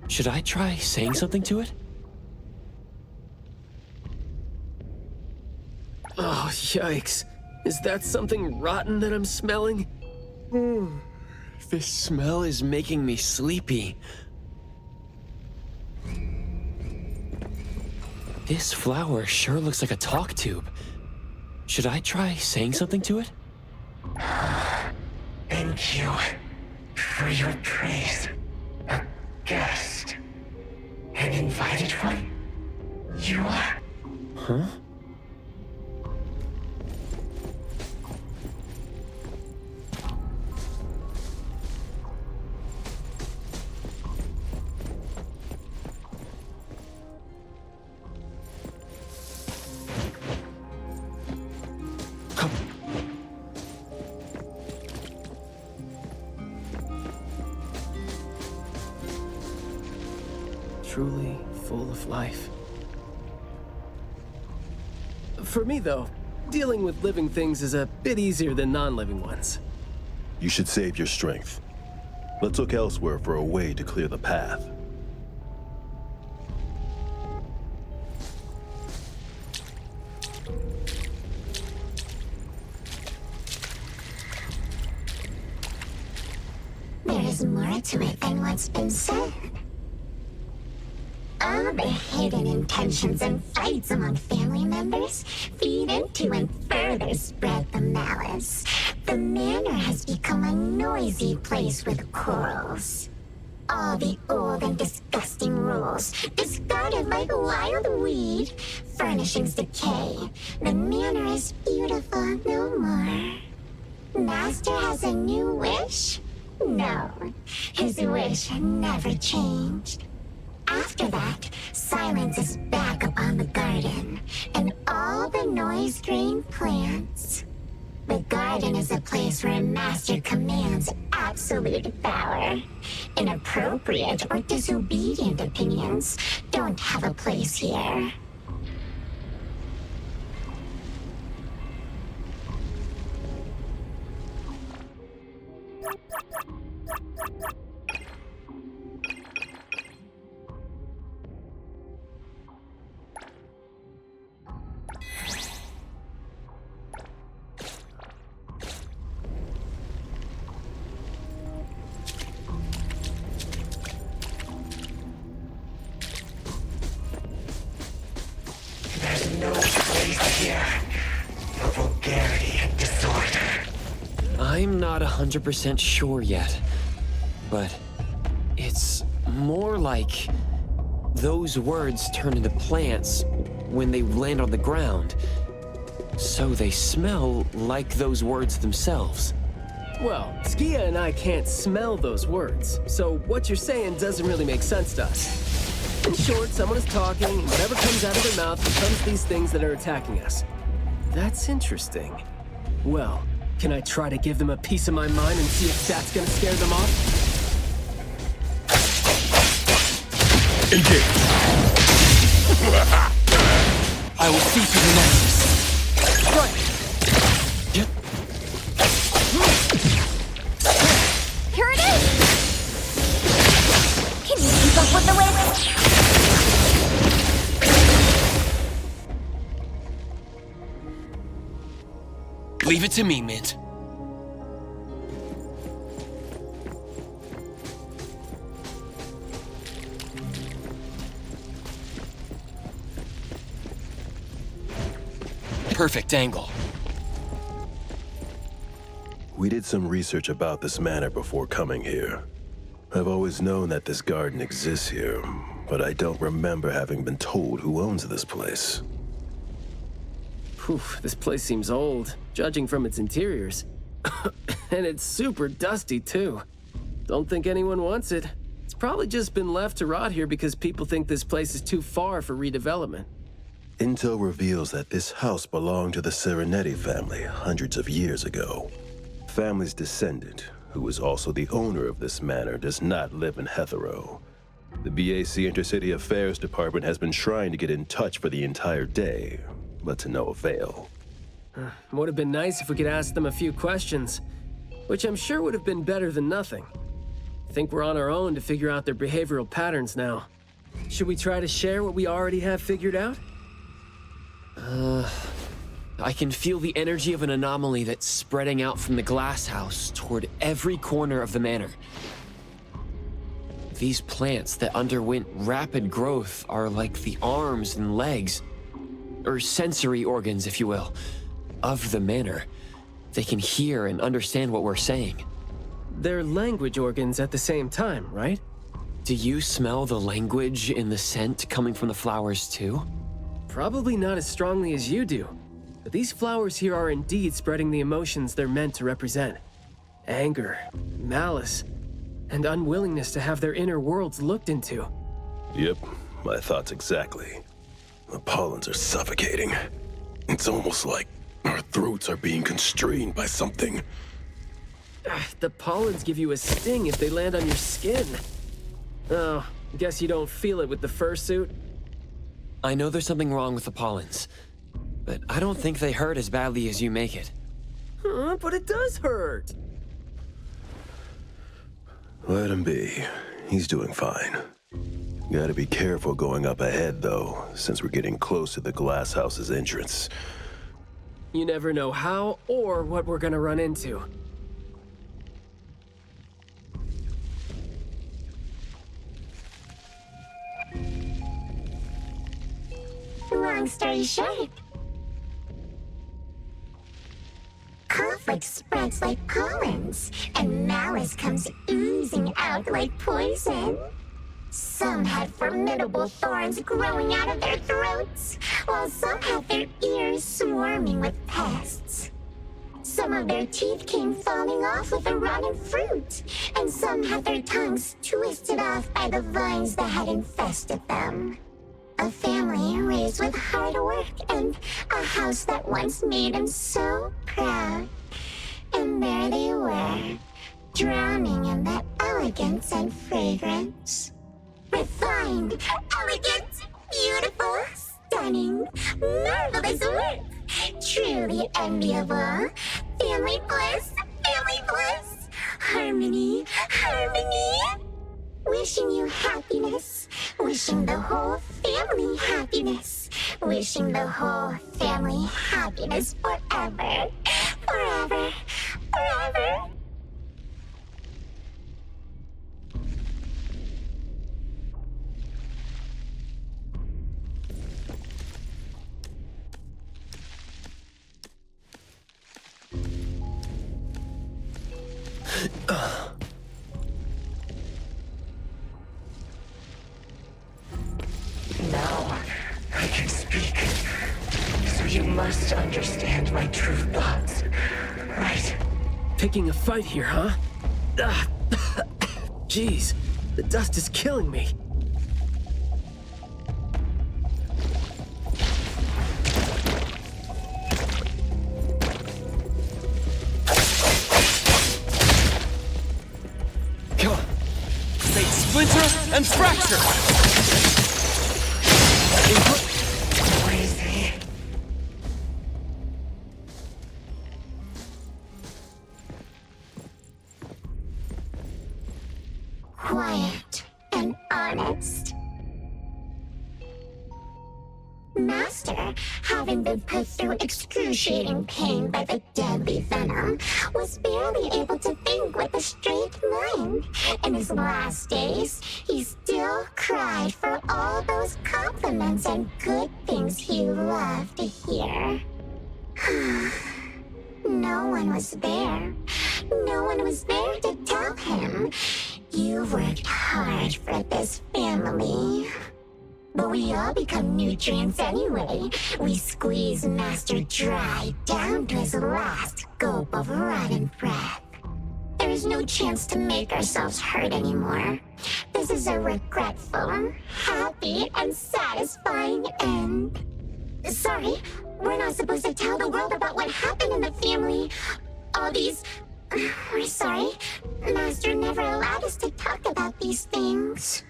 Should I try saying something to it? Oh, yikes. Is that something rotten that I'm smelling? This smell is making me sleepy. This flower sure looks like a talk tube. Should I try saying something to it? Thank you for your praise. A guest. An invited one? You are? Huh? Truly full of life. For me, though, dealing with living things is a bit easier than non-living ones. You should save your strength. Let's look elsewhere for a way to clear the path. There is more to it than what's been said. All the hidden intentions and fights among family members feed into and further spread the malice. The manor has become a noisy place with quarrels. All the old and disgusting rules, discarded like a wild weed. Furnishings decay. The manor is beautiful no more. Master has a new wish? No, his wish never changed. After that, silence is back upon the garden, and all the noise-drained plants The garden is a place where a master commands absolute power. Inappropriate or disobedient opinions don't have a place here. There's no place here for vulgarity and disorder. I'm not 100% sure yet, but it's more like those words turn into plants when they land on the ground. So they smell like those words themselves. Well, Skia and I can't smell those words, so what you're saying doesn't really make sense to us. In short, someone is talking, and whatever comes out of their mouth becomes these things that are attacking us. That's interesting. Well, can I try to give them a piece of my mind and see if that's gonna scare them off? Engage! I will see through the nexus. Right! Here it is! Can you keep up with the wind? Leave it to me, Mint. Perfect angle. We did some research about this manor before coming here. I've always known that this garden exists here, but I don't remember having been told who owns this place. Whew, this place seems old, judging from its interiors. And it's super dusty, too. Don't think anyone wants it. It's probably just been left to rot here because people think this place is too far for redevelopment. Intel reveals that this house belonged to the Serenetti family hundreds of years ago. Family's descendant, who was also the owner of this manor, does not live in Heathrow. The BAC Intercity Affairs Department has been trying to get in touch for the entire day, but to no avail. Would have been nice if we could ask them a few questions, which I'm sure would have been better than nothing. I think we're on our own to figure out their behavioral patterns now. Should we try to share what we already have figured out? I can feel the energy of an anomaly that's spreading out from the glass house toward every corner of the manor. These plants that underwent rapid growth are like the arms and legs, or sensory organs, if you will, of the manor. They can hear and understand what we're saying. They're language organs at the same time, right? Do you smell the language in the scent coming from the flowers too? Probably not as strongly as you do, but these flowers here are indeed spreading the emotions they're meant to represent. Anger, malice, and unwillingness to have their inner worlds looked into. Yep, my thoughts exactly. The pollens are suffocating. It's almost like our throats are being constrained by something. The pollens give you a sting if they land on your skin. Oh, guess you don't feel it with the fursuit? I know there's something wrong with the pollens, but I don't think they hurt as badly as you make it. But it does hurt! Let him be. He's doing fine. Gotta be careful going up ahead, though, since we're getting close to the glass house's entrance. You never know how or what we're gonna run into. Long story short, conflict spreads like pollens, and malice comes oozing out like poison. Some had formidable thorns growing out of their throats, while some had their ears swarming with pests. Some of their teeth came falling off with the rotten fruit, and some had their tongues twisted off by the vines that had infested them. A family raised with hard work and a house that once made him so proud. And there they were, drowning in that elegance and fragrance. Refined, elegant, beautiful, stunning, marvelous work. Truly enviable. Family bliss, harmony, harmony. Wishing you happiness, wishing the whole family happiness, wishing the whole family happiness forever, forever, forever. Now I can speak. So you must understand my true thoughts, right? Picking a fight here, huh? Jeez, the dust is killing me. Come on. Fate splinter and fracture! Crazy. Quiet and honest. Master, having been put through excruciating pain by the deadly venom, was barely able to think with a straight mind. In his last days, he still cried for all those compliments and good things he loved to hear. No one was there. No one was there to tell him, "You worked hard for this family." But we all become nutrients anyway. We squeeze Master dry down to his last gulp of rotten breath. There is no chance to make ourselves hurt anymore. This is a regretful, happy, and satisfying end. Sorry, we're not supposed to tell the world about what happened in the family. All these... We're sorry. Master never allowed us to talk about these things.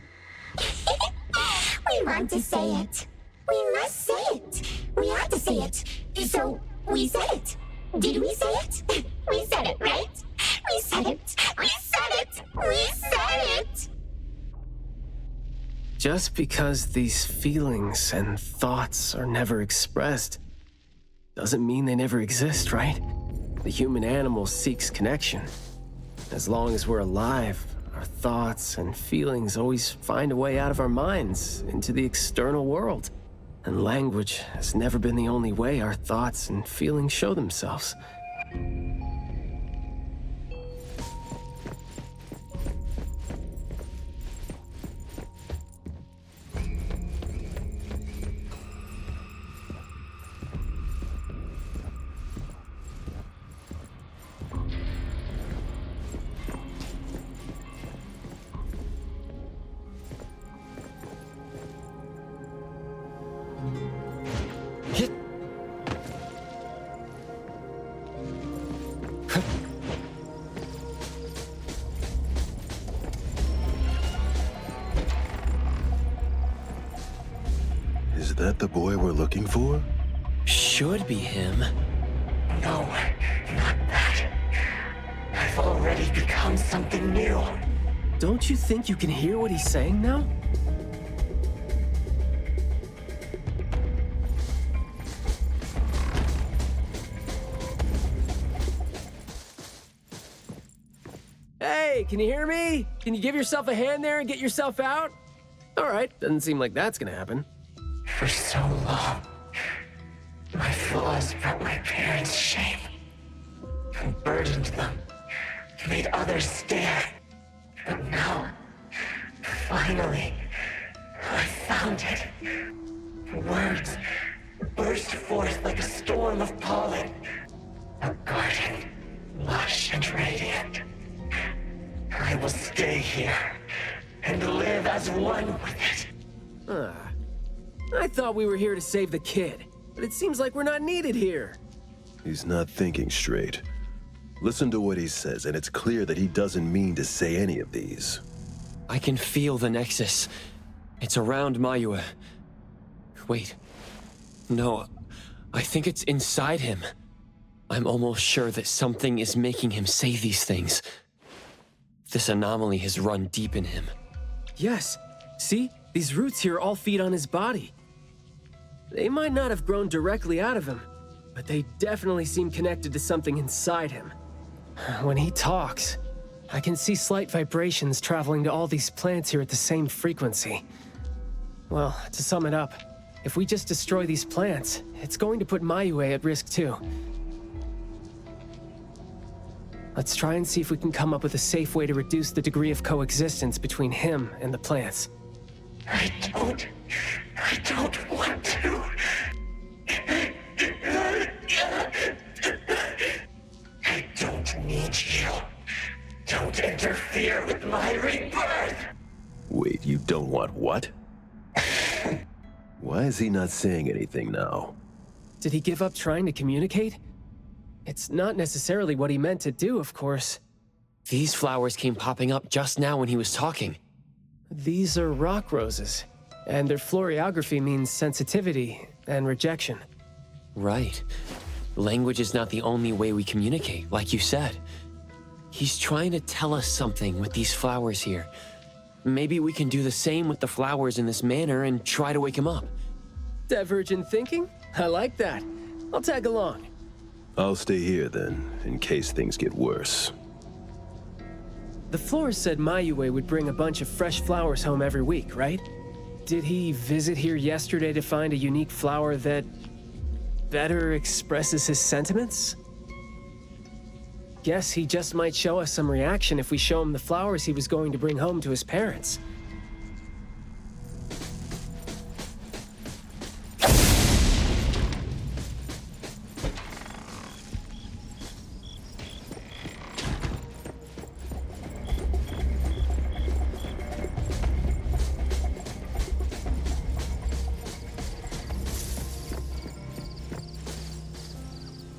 We want to say it. We must say it. We had to say it. So, we said it. Did we say it? We said it, right? We said it. We said it. We said it. Just because these feelings and thoughts are never expressed doesn't mean they never exist, right? The human animal seeks connection. As long as we're alive, our thoughts and feelings always find a way out of our minds into the external world. And language has never been the only way our thoughts and feelings show themselves. Is that the boy we're looking for? Should be him. No, not that. I've already become something new. Don't you think you can hear what he's saying now? Hey, can you hear me? Can you give yourself a hand there and get yourself out? All right, doesn't seem like that's gonna happen. For so long, my flaws brought my parents shame and burdened them, made others stare. But now, finally, I found it. Words burst forth like a storm of pollen. A garden, lush and radiant. I will stay here and live as one with it. I thought we were here to save the kid, but it seems like we're not needed here. He's not thinking straight. Listen to what he says, and it's clear that he doesn't mean to say any of these. I can feel the Nexus. It's around Mayue. Wait. No, I think it's inside him. I'm almost sure that something is making him say these things. This anomaly has run deep in him. Yes. See? These roots here all feed on his body. They might not have grown directly out of him, but they definitely seem connected to something inside him. When he talks, I can see slight vibrations traveling to all these plants here at the same frequency. Well, to sum it up, if we just destroy these plants, it's going to put Mayue at risk too. Let's try and see if we can come up with a safe way to reduce the degree of coexistence between him and the plants. I don't want to. I don't need you. Don't interfere with my rebirth. Wait, you don't want what? Why is he not saying anything now? Did he give up trying to communicate? It's not necessarily what he meant to do, of course. These flowers came popping up just now when he was talking. These are rock roses, and their florography means sensitivity and rejection. Right. Language is not the only way we communicate, like you said. He's trying to tell us something with these flowers here. Maybe we can do the same with the flowers in this manner and try to wake him up. Divergent thinking? I like that. I'll tag along. I'll stay here then, in case things get worse. The florist said Mayue would bring a bunch of fresh flowers home every week, right? Did he visit here yesterday to find a unique flower that better expresses his sentiments? Guess he just might show us some reaction if we show him the flowers he was going to bring home to his parents.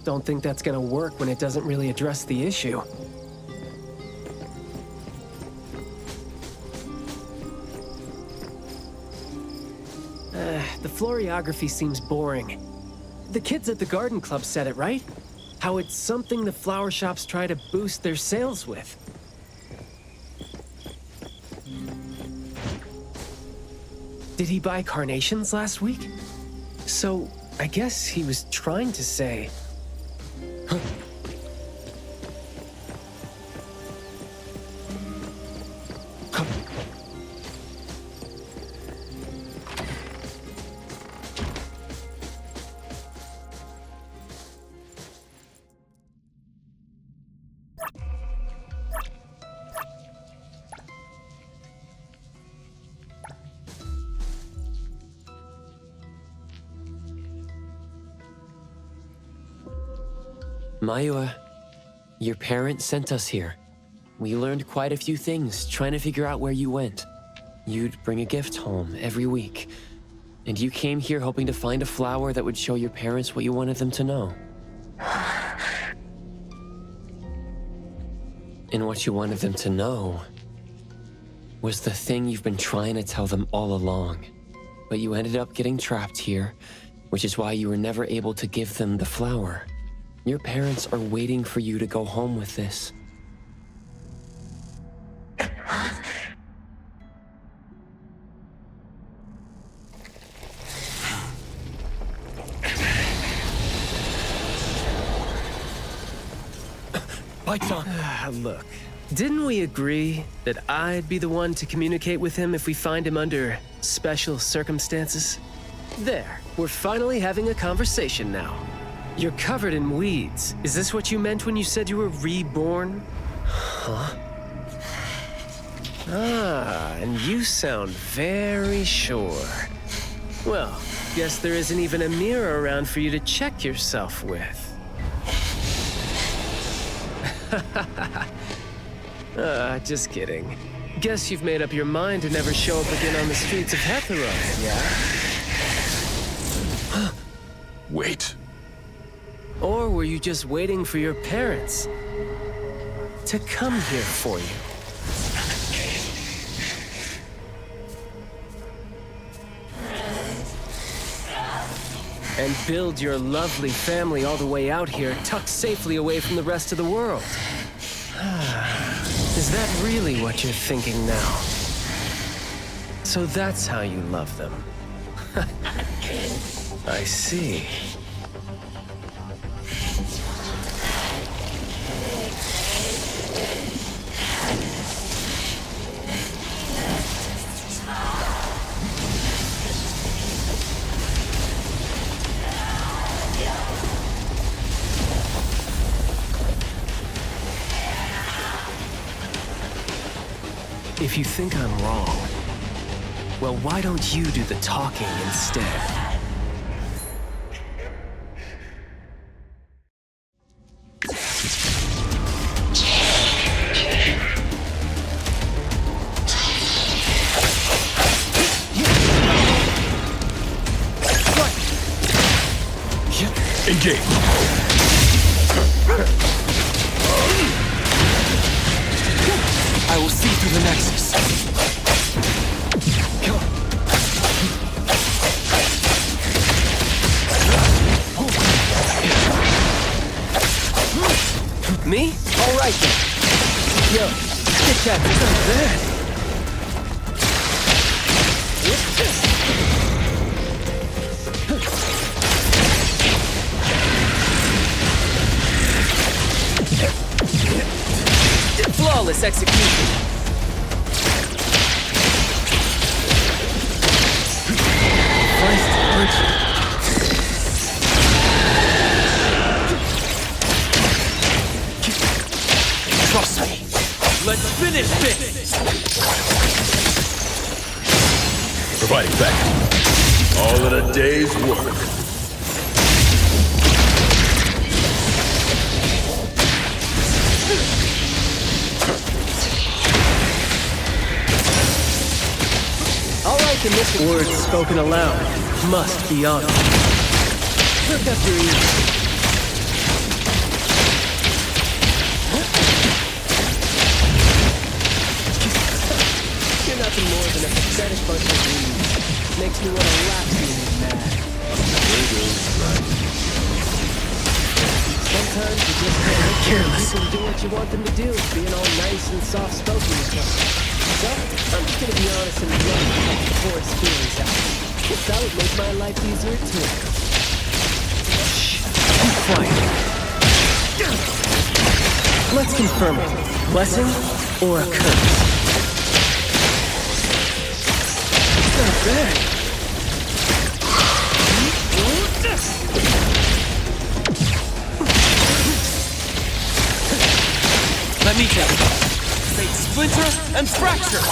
Don't think that's gonna work when it doesn't really address the issue. The florography seems boring. The kids at the garden club said it, right? How it's something the flower shops try to boost their sales with. Did he buy carnations last week? So, I guess he was trying to say... Mayue, your parents sent us here. We learned quite a few things trying to figure out where you went. You'd bring a gift home every week. And you came here hoping to find a flower that would show your parents what you wanted them to know. And what you wanted them to know was the thing you've been trying to tell them all along. But you ended up getting trapped here, which is why you were never able to give them the flower. Your parents are waiting for you to go home with this. Look, didn't we agree that I'd be the one to communicate with him if we find him under special circumstances? There, we're finally having a conversation now. You're covered in weeds. Is this what you meant when you said you were reborn? Huh? Ah, and you sound very sure. Well, guess there isn't even a mirror around for you to check yourself with. Just kidding. Guess you've made up your mind to never show up again on the streets of Hetheron, yeah? Wait. Or were you just waiting for your parents to come here for you? And build your lovely family all the way out here, tucked safely away from the rest of the world. Is that really what you're thinking now? So that's how you love them. I see. If you think I'm wrong, well, why don't you do the talking instead? Engage. I will see through the Nexus. Me? All right then. Yo, Kit Kat, it's not bad. Flawless execution. First punch. Trust me. Let's finish this! Providing back. All in a day's work. All right, the mission words spoken aloud must be honored. Look up your ears. You're nothing more than a pathetic bunch of dreams. Makes me want to laugh when you're mad. Sometimes you just can't careless. You can do what you want them to do, being all nice and soft-spoken with them. So, I'm just gonna be honest and blunt about the force feelings out. That would make my life easier too. Shh, be quiet. Let's confirm it. Blessing or a curse? Not bad. Let me tell you. Fate splinter and fracture!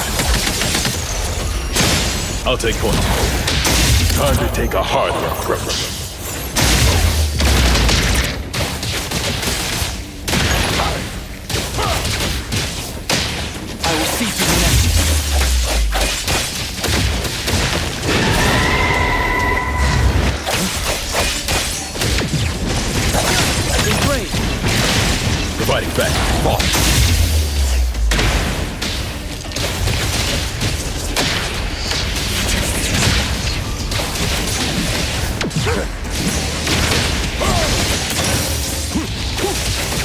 I'll take point. Time to take a harder approach. I will see through the Nexus. Great. Providing back. Fall.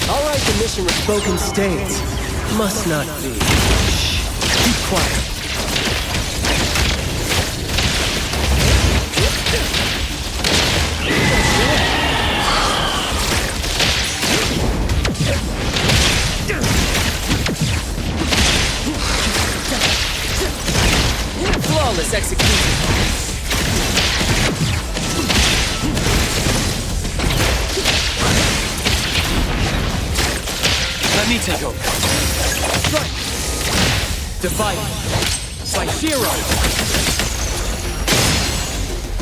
All right, the mission with spoken states must not be. Shh, keep quiet. Flawless execution. Let me take over. Strike! Divide. By Shiro!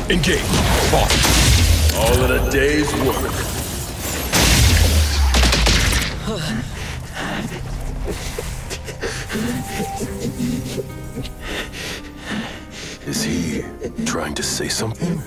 Engage. Fall. All in a day's work. Is he trying to say something?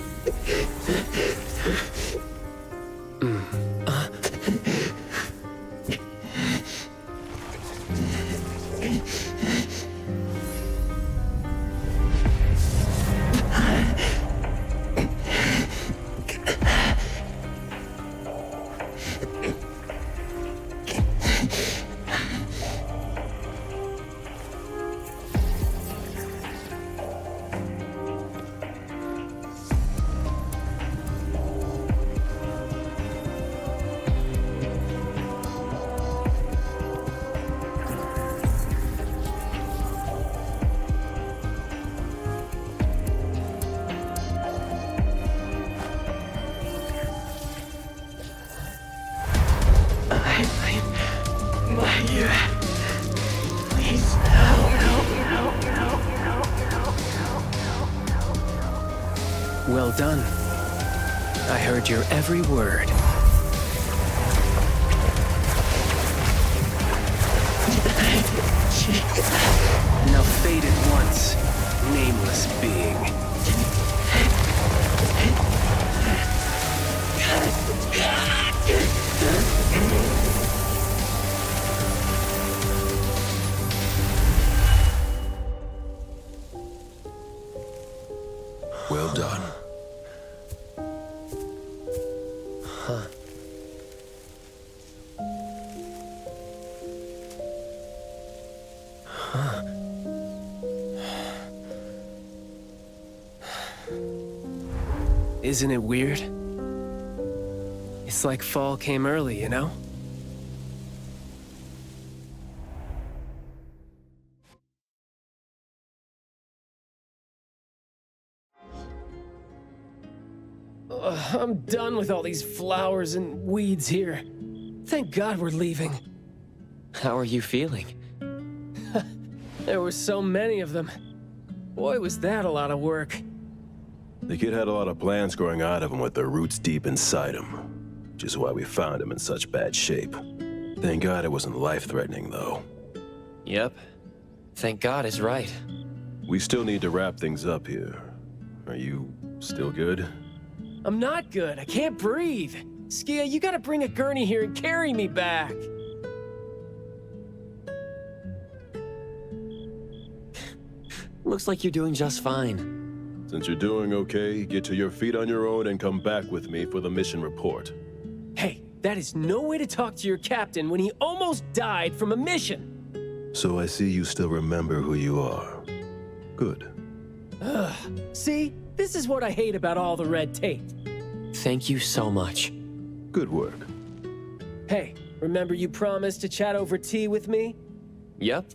Well done. I heard your every word. Now fade at once, nameless being. Well done. Huh. Huh. Isn't it weird? It's like fall came early, you know? I'm done with all these flowers and weeds here. Thank God we're leaving. How are you feeling? There were so many of them. Boy, was that a lot of work. The kid had a lot of plants growing out of him with their roots deep inside him, which is why we found him in such bad shape. Thank God it wasn't life-threatening, though. Yep. Thank God is right. We still need to wrap things up here. Are you still good? I'm not good. I can't breathe. Skia, you gotta bring a gurney here and carry me back. Looks like you're doing just fine. Since you're doing okay, get to your feet on your own and come back with me for the mission report. Hey, that is no way to talk to your captain when he almost died from a mission. So I see you still remember who you are. Good. Ugh. See? This is what I hate about all the red tape. Thank you so much. Good work. Hey, remember you promised to chat over tea with me? Yep.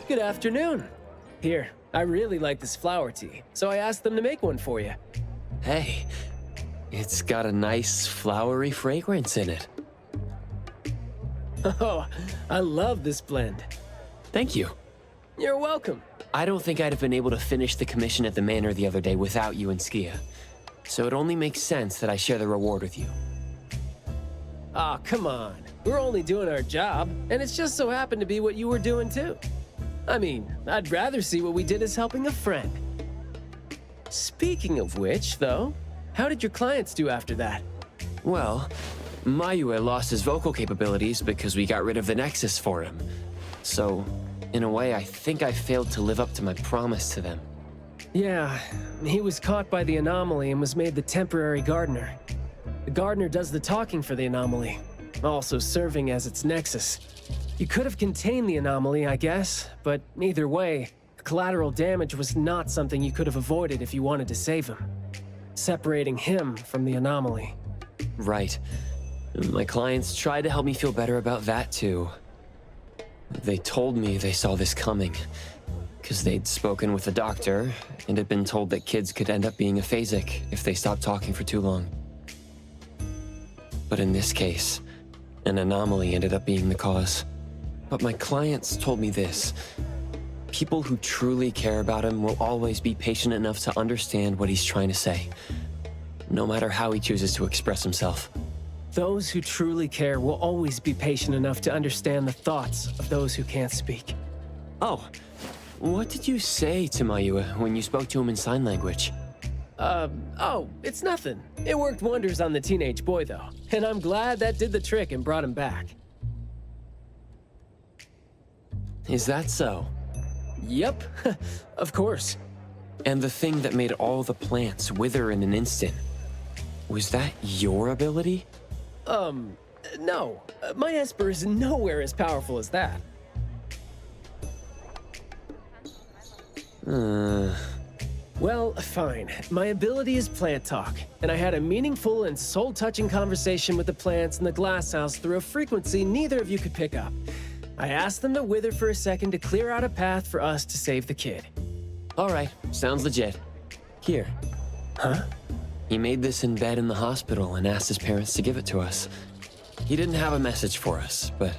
Good afternoon. Here, I really like this flower tea, so I asked them to make one for you. Hey, it's got a nice flowery fragrance in it. Oh, I love this blend. Thank you. You're welcome. I don't think I'd have been able to finish the commission at the manor the other day without you and Skia. So it only makes sense that I share the reward with you. Aw, come on. We're only doing our job, and it's just so happened to be what you were doing too. I mean, I'd rather see what we did as helping a friend. Speaking of which, though, how did your clients do after that? Well, Mayue lost his vocal capabilities because we got rid of the Nexus for him. So, in a way, I think I failed to live up to my promise to them. Yeah, he was caught by the anomaly and was made the temporary gardener. The gardener does the talking for the anomaly, also serving as its Nexus. You could have contained the anomaly, I guess, but either way, collateral damage was not something you could have avoided if you wanted to save him. Separating him from the anomaly. Right. My clients tried to help me feel better about that too. They told me they saw this coming, because they'd spoken with the doctor and had been told that kids could end up being aphasic if they stopped talking for too long. But in this case, an anomaly ended up being the cause. But my clients told me this: people who truly care about him will always be patient enough to understand what he's trying to say, no matter how he chooses to express himself. Those who truly care will always be patient enough to understand the thoughts of those who can't speak. Oh, what did you say to Mayua when you spoke to him in sign language? Oh, it's nothing. It worked wonders on the teenage boy, though. And I'm glad that did the trick and brought him back. Is that so? Yep, of course. And the thing that made all the plants wither in an instant, was that your ability? No. My Esper is nowhere as powerful as that. Well, fine. My ability is plant talk, and I had a meaningful and soul-touching conversation with the plants in the glass house through a frequency neither of you could pick up. I asked them to wither for a second to clear out a path for us to save the kid. All right, sounds legit. Here. Huh? He made this in bed in the hospital and asked his parents to give it to us. He didn't have a message for us, but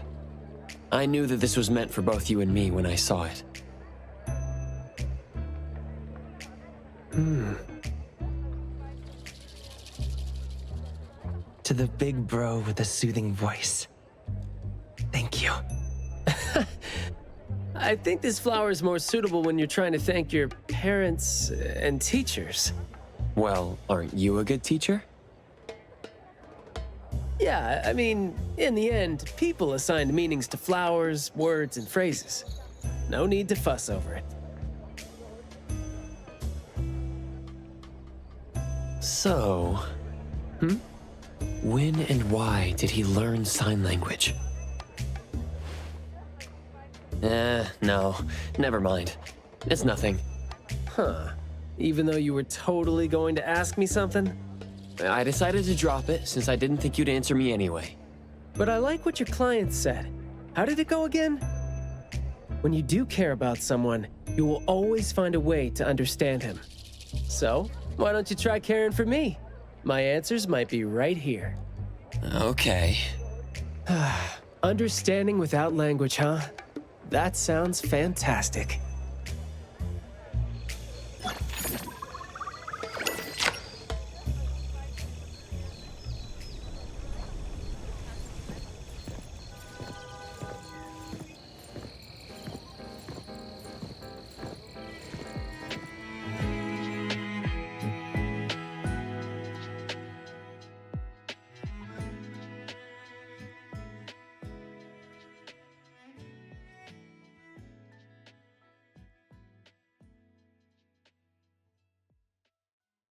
I knew that this was meant for both you and me when I saw it. To the big bro with a soothing voice. Thank you. I think this flower is more suitable when you're trying to thank your parents and teachers. Well, aren't you a good teacher? Yeah, I mean, in the end, people assigned meanings to flowers, words, and phrases. No need to fuss over it. So, when and why did he learn sign language? No, never mind. It's nothing. Huh. Even though you were totally going to ask me something? I decided to drop it since I didn't think you'd answer me anyway. But I like what your client said. How did it go again? When you do care about someone, you will always find a way to understand him. So, why don't you try caring for me? My answers might be right here. Okay. Understanding without language, huh? That sounds fantastic.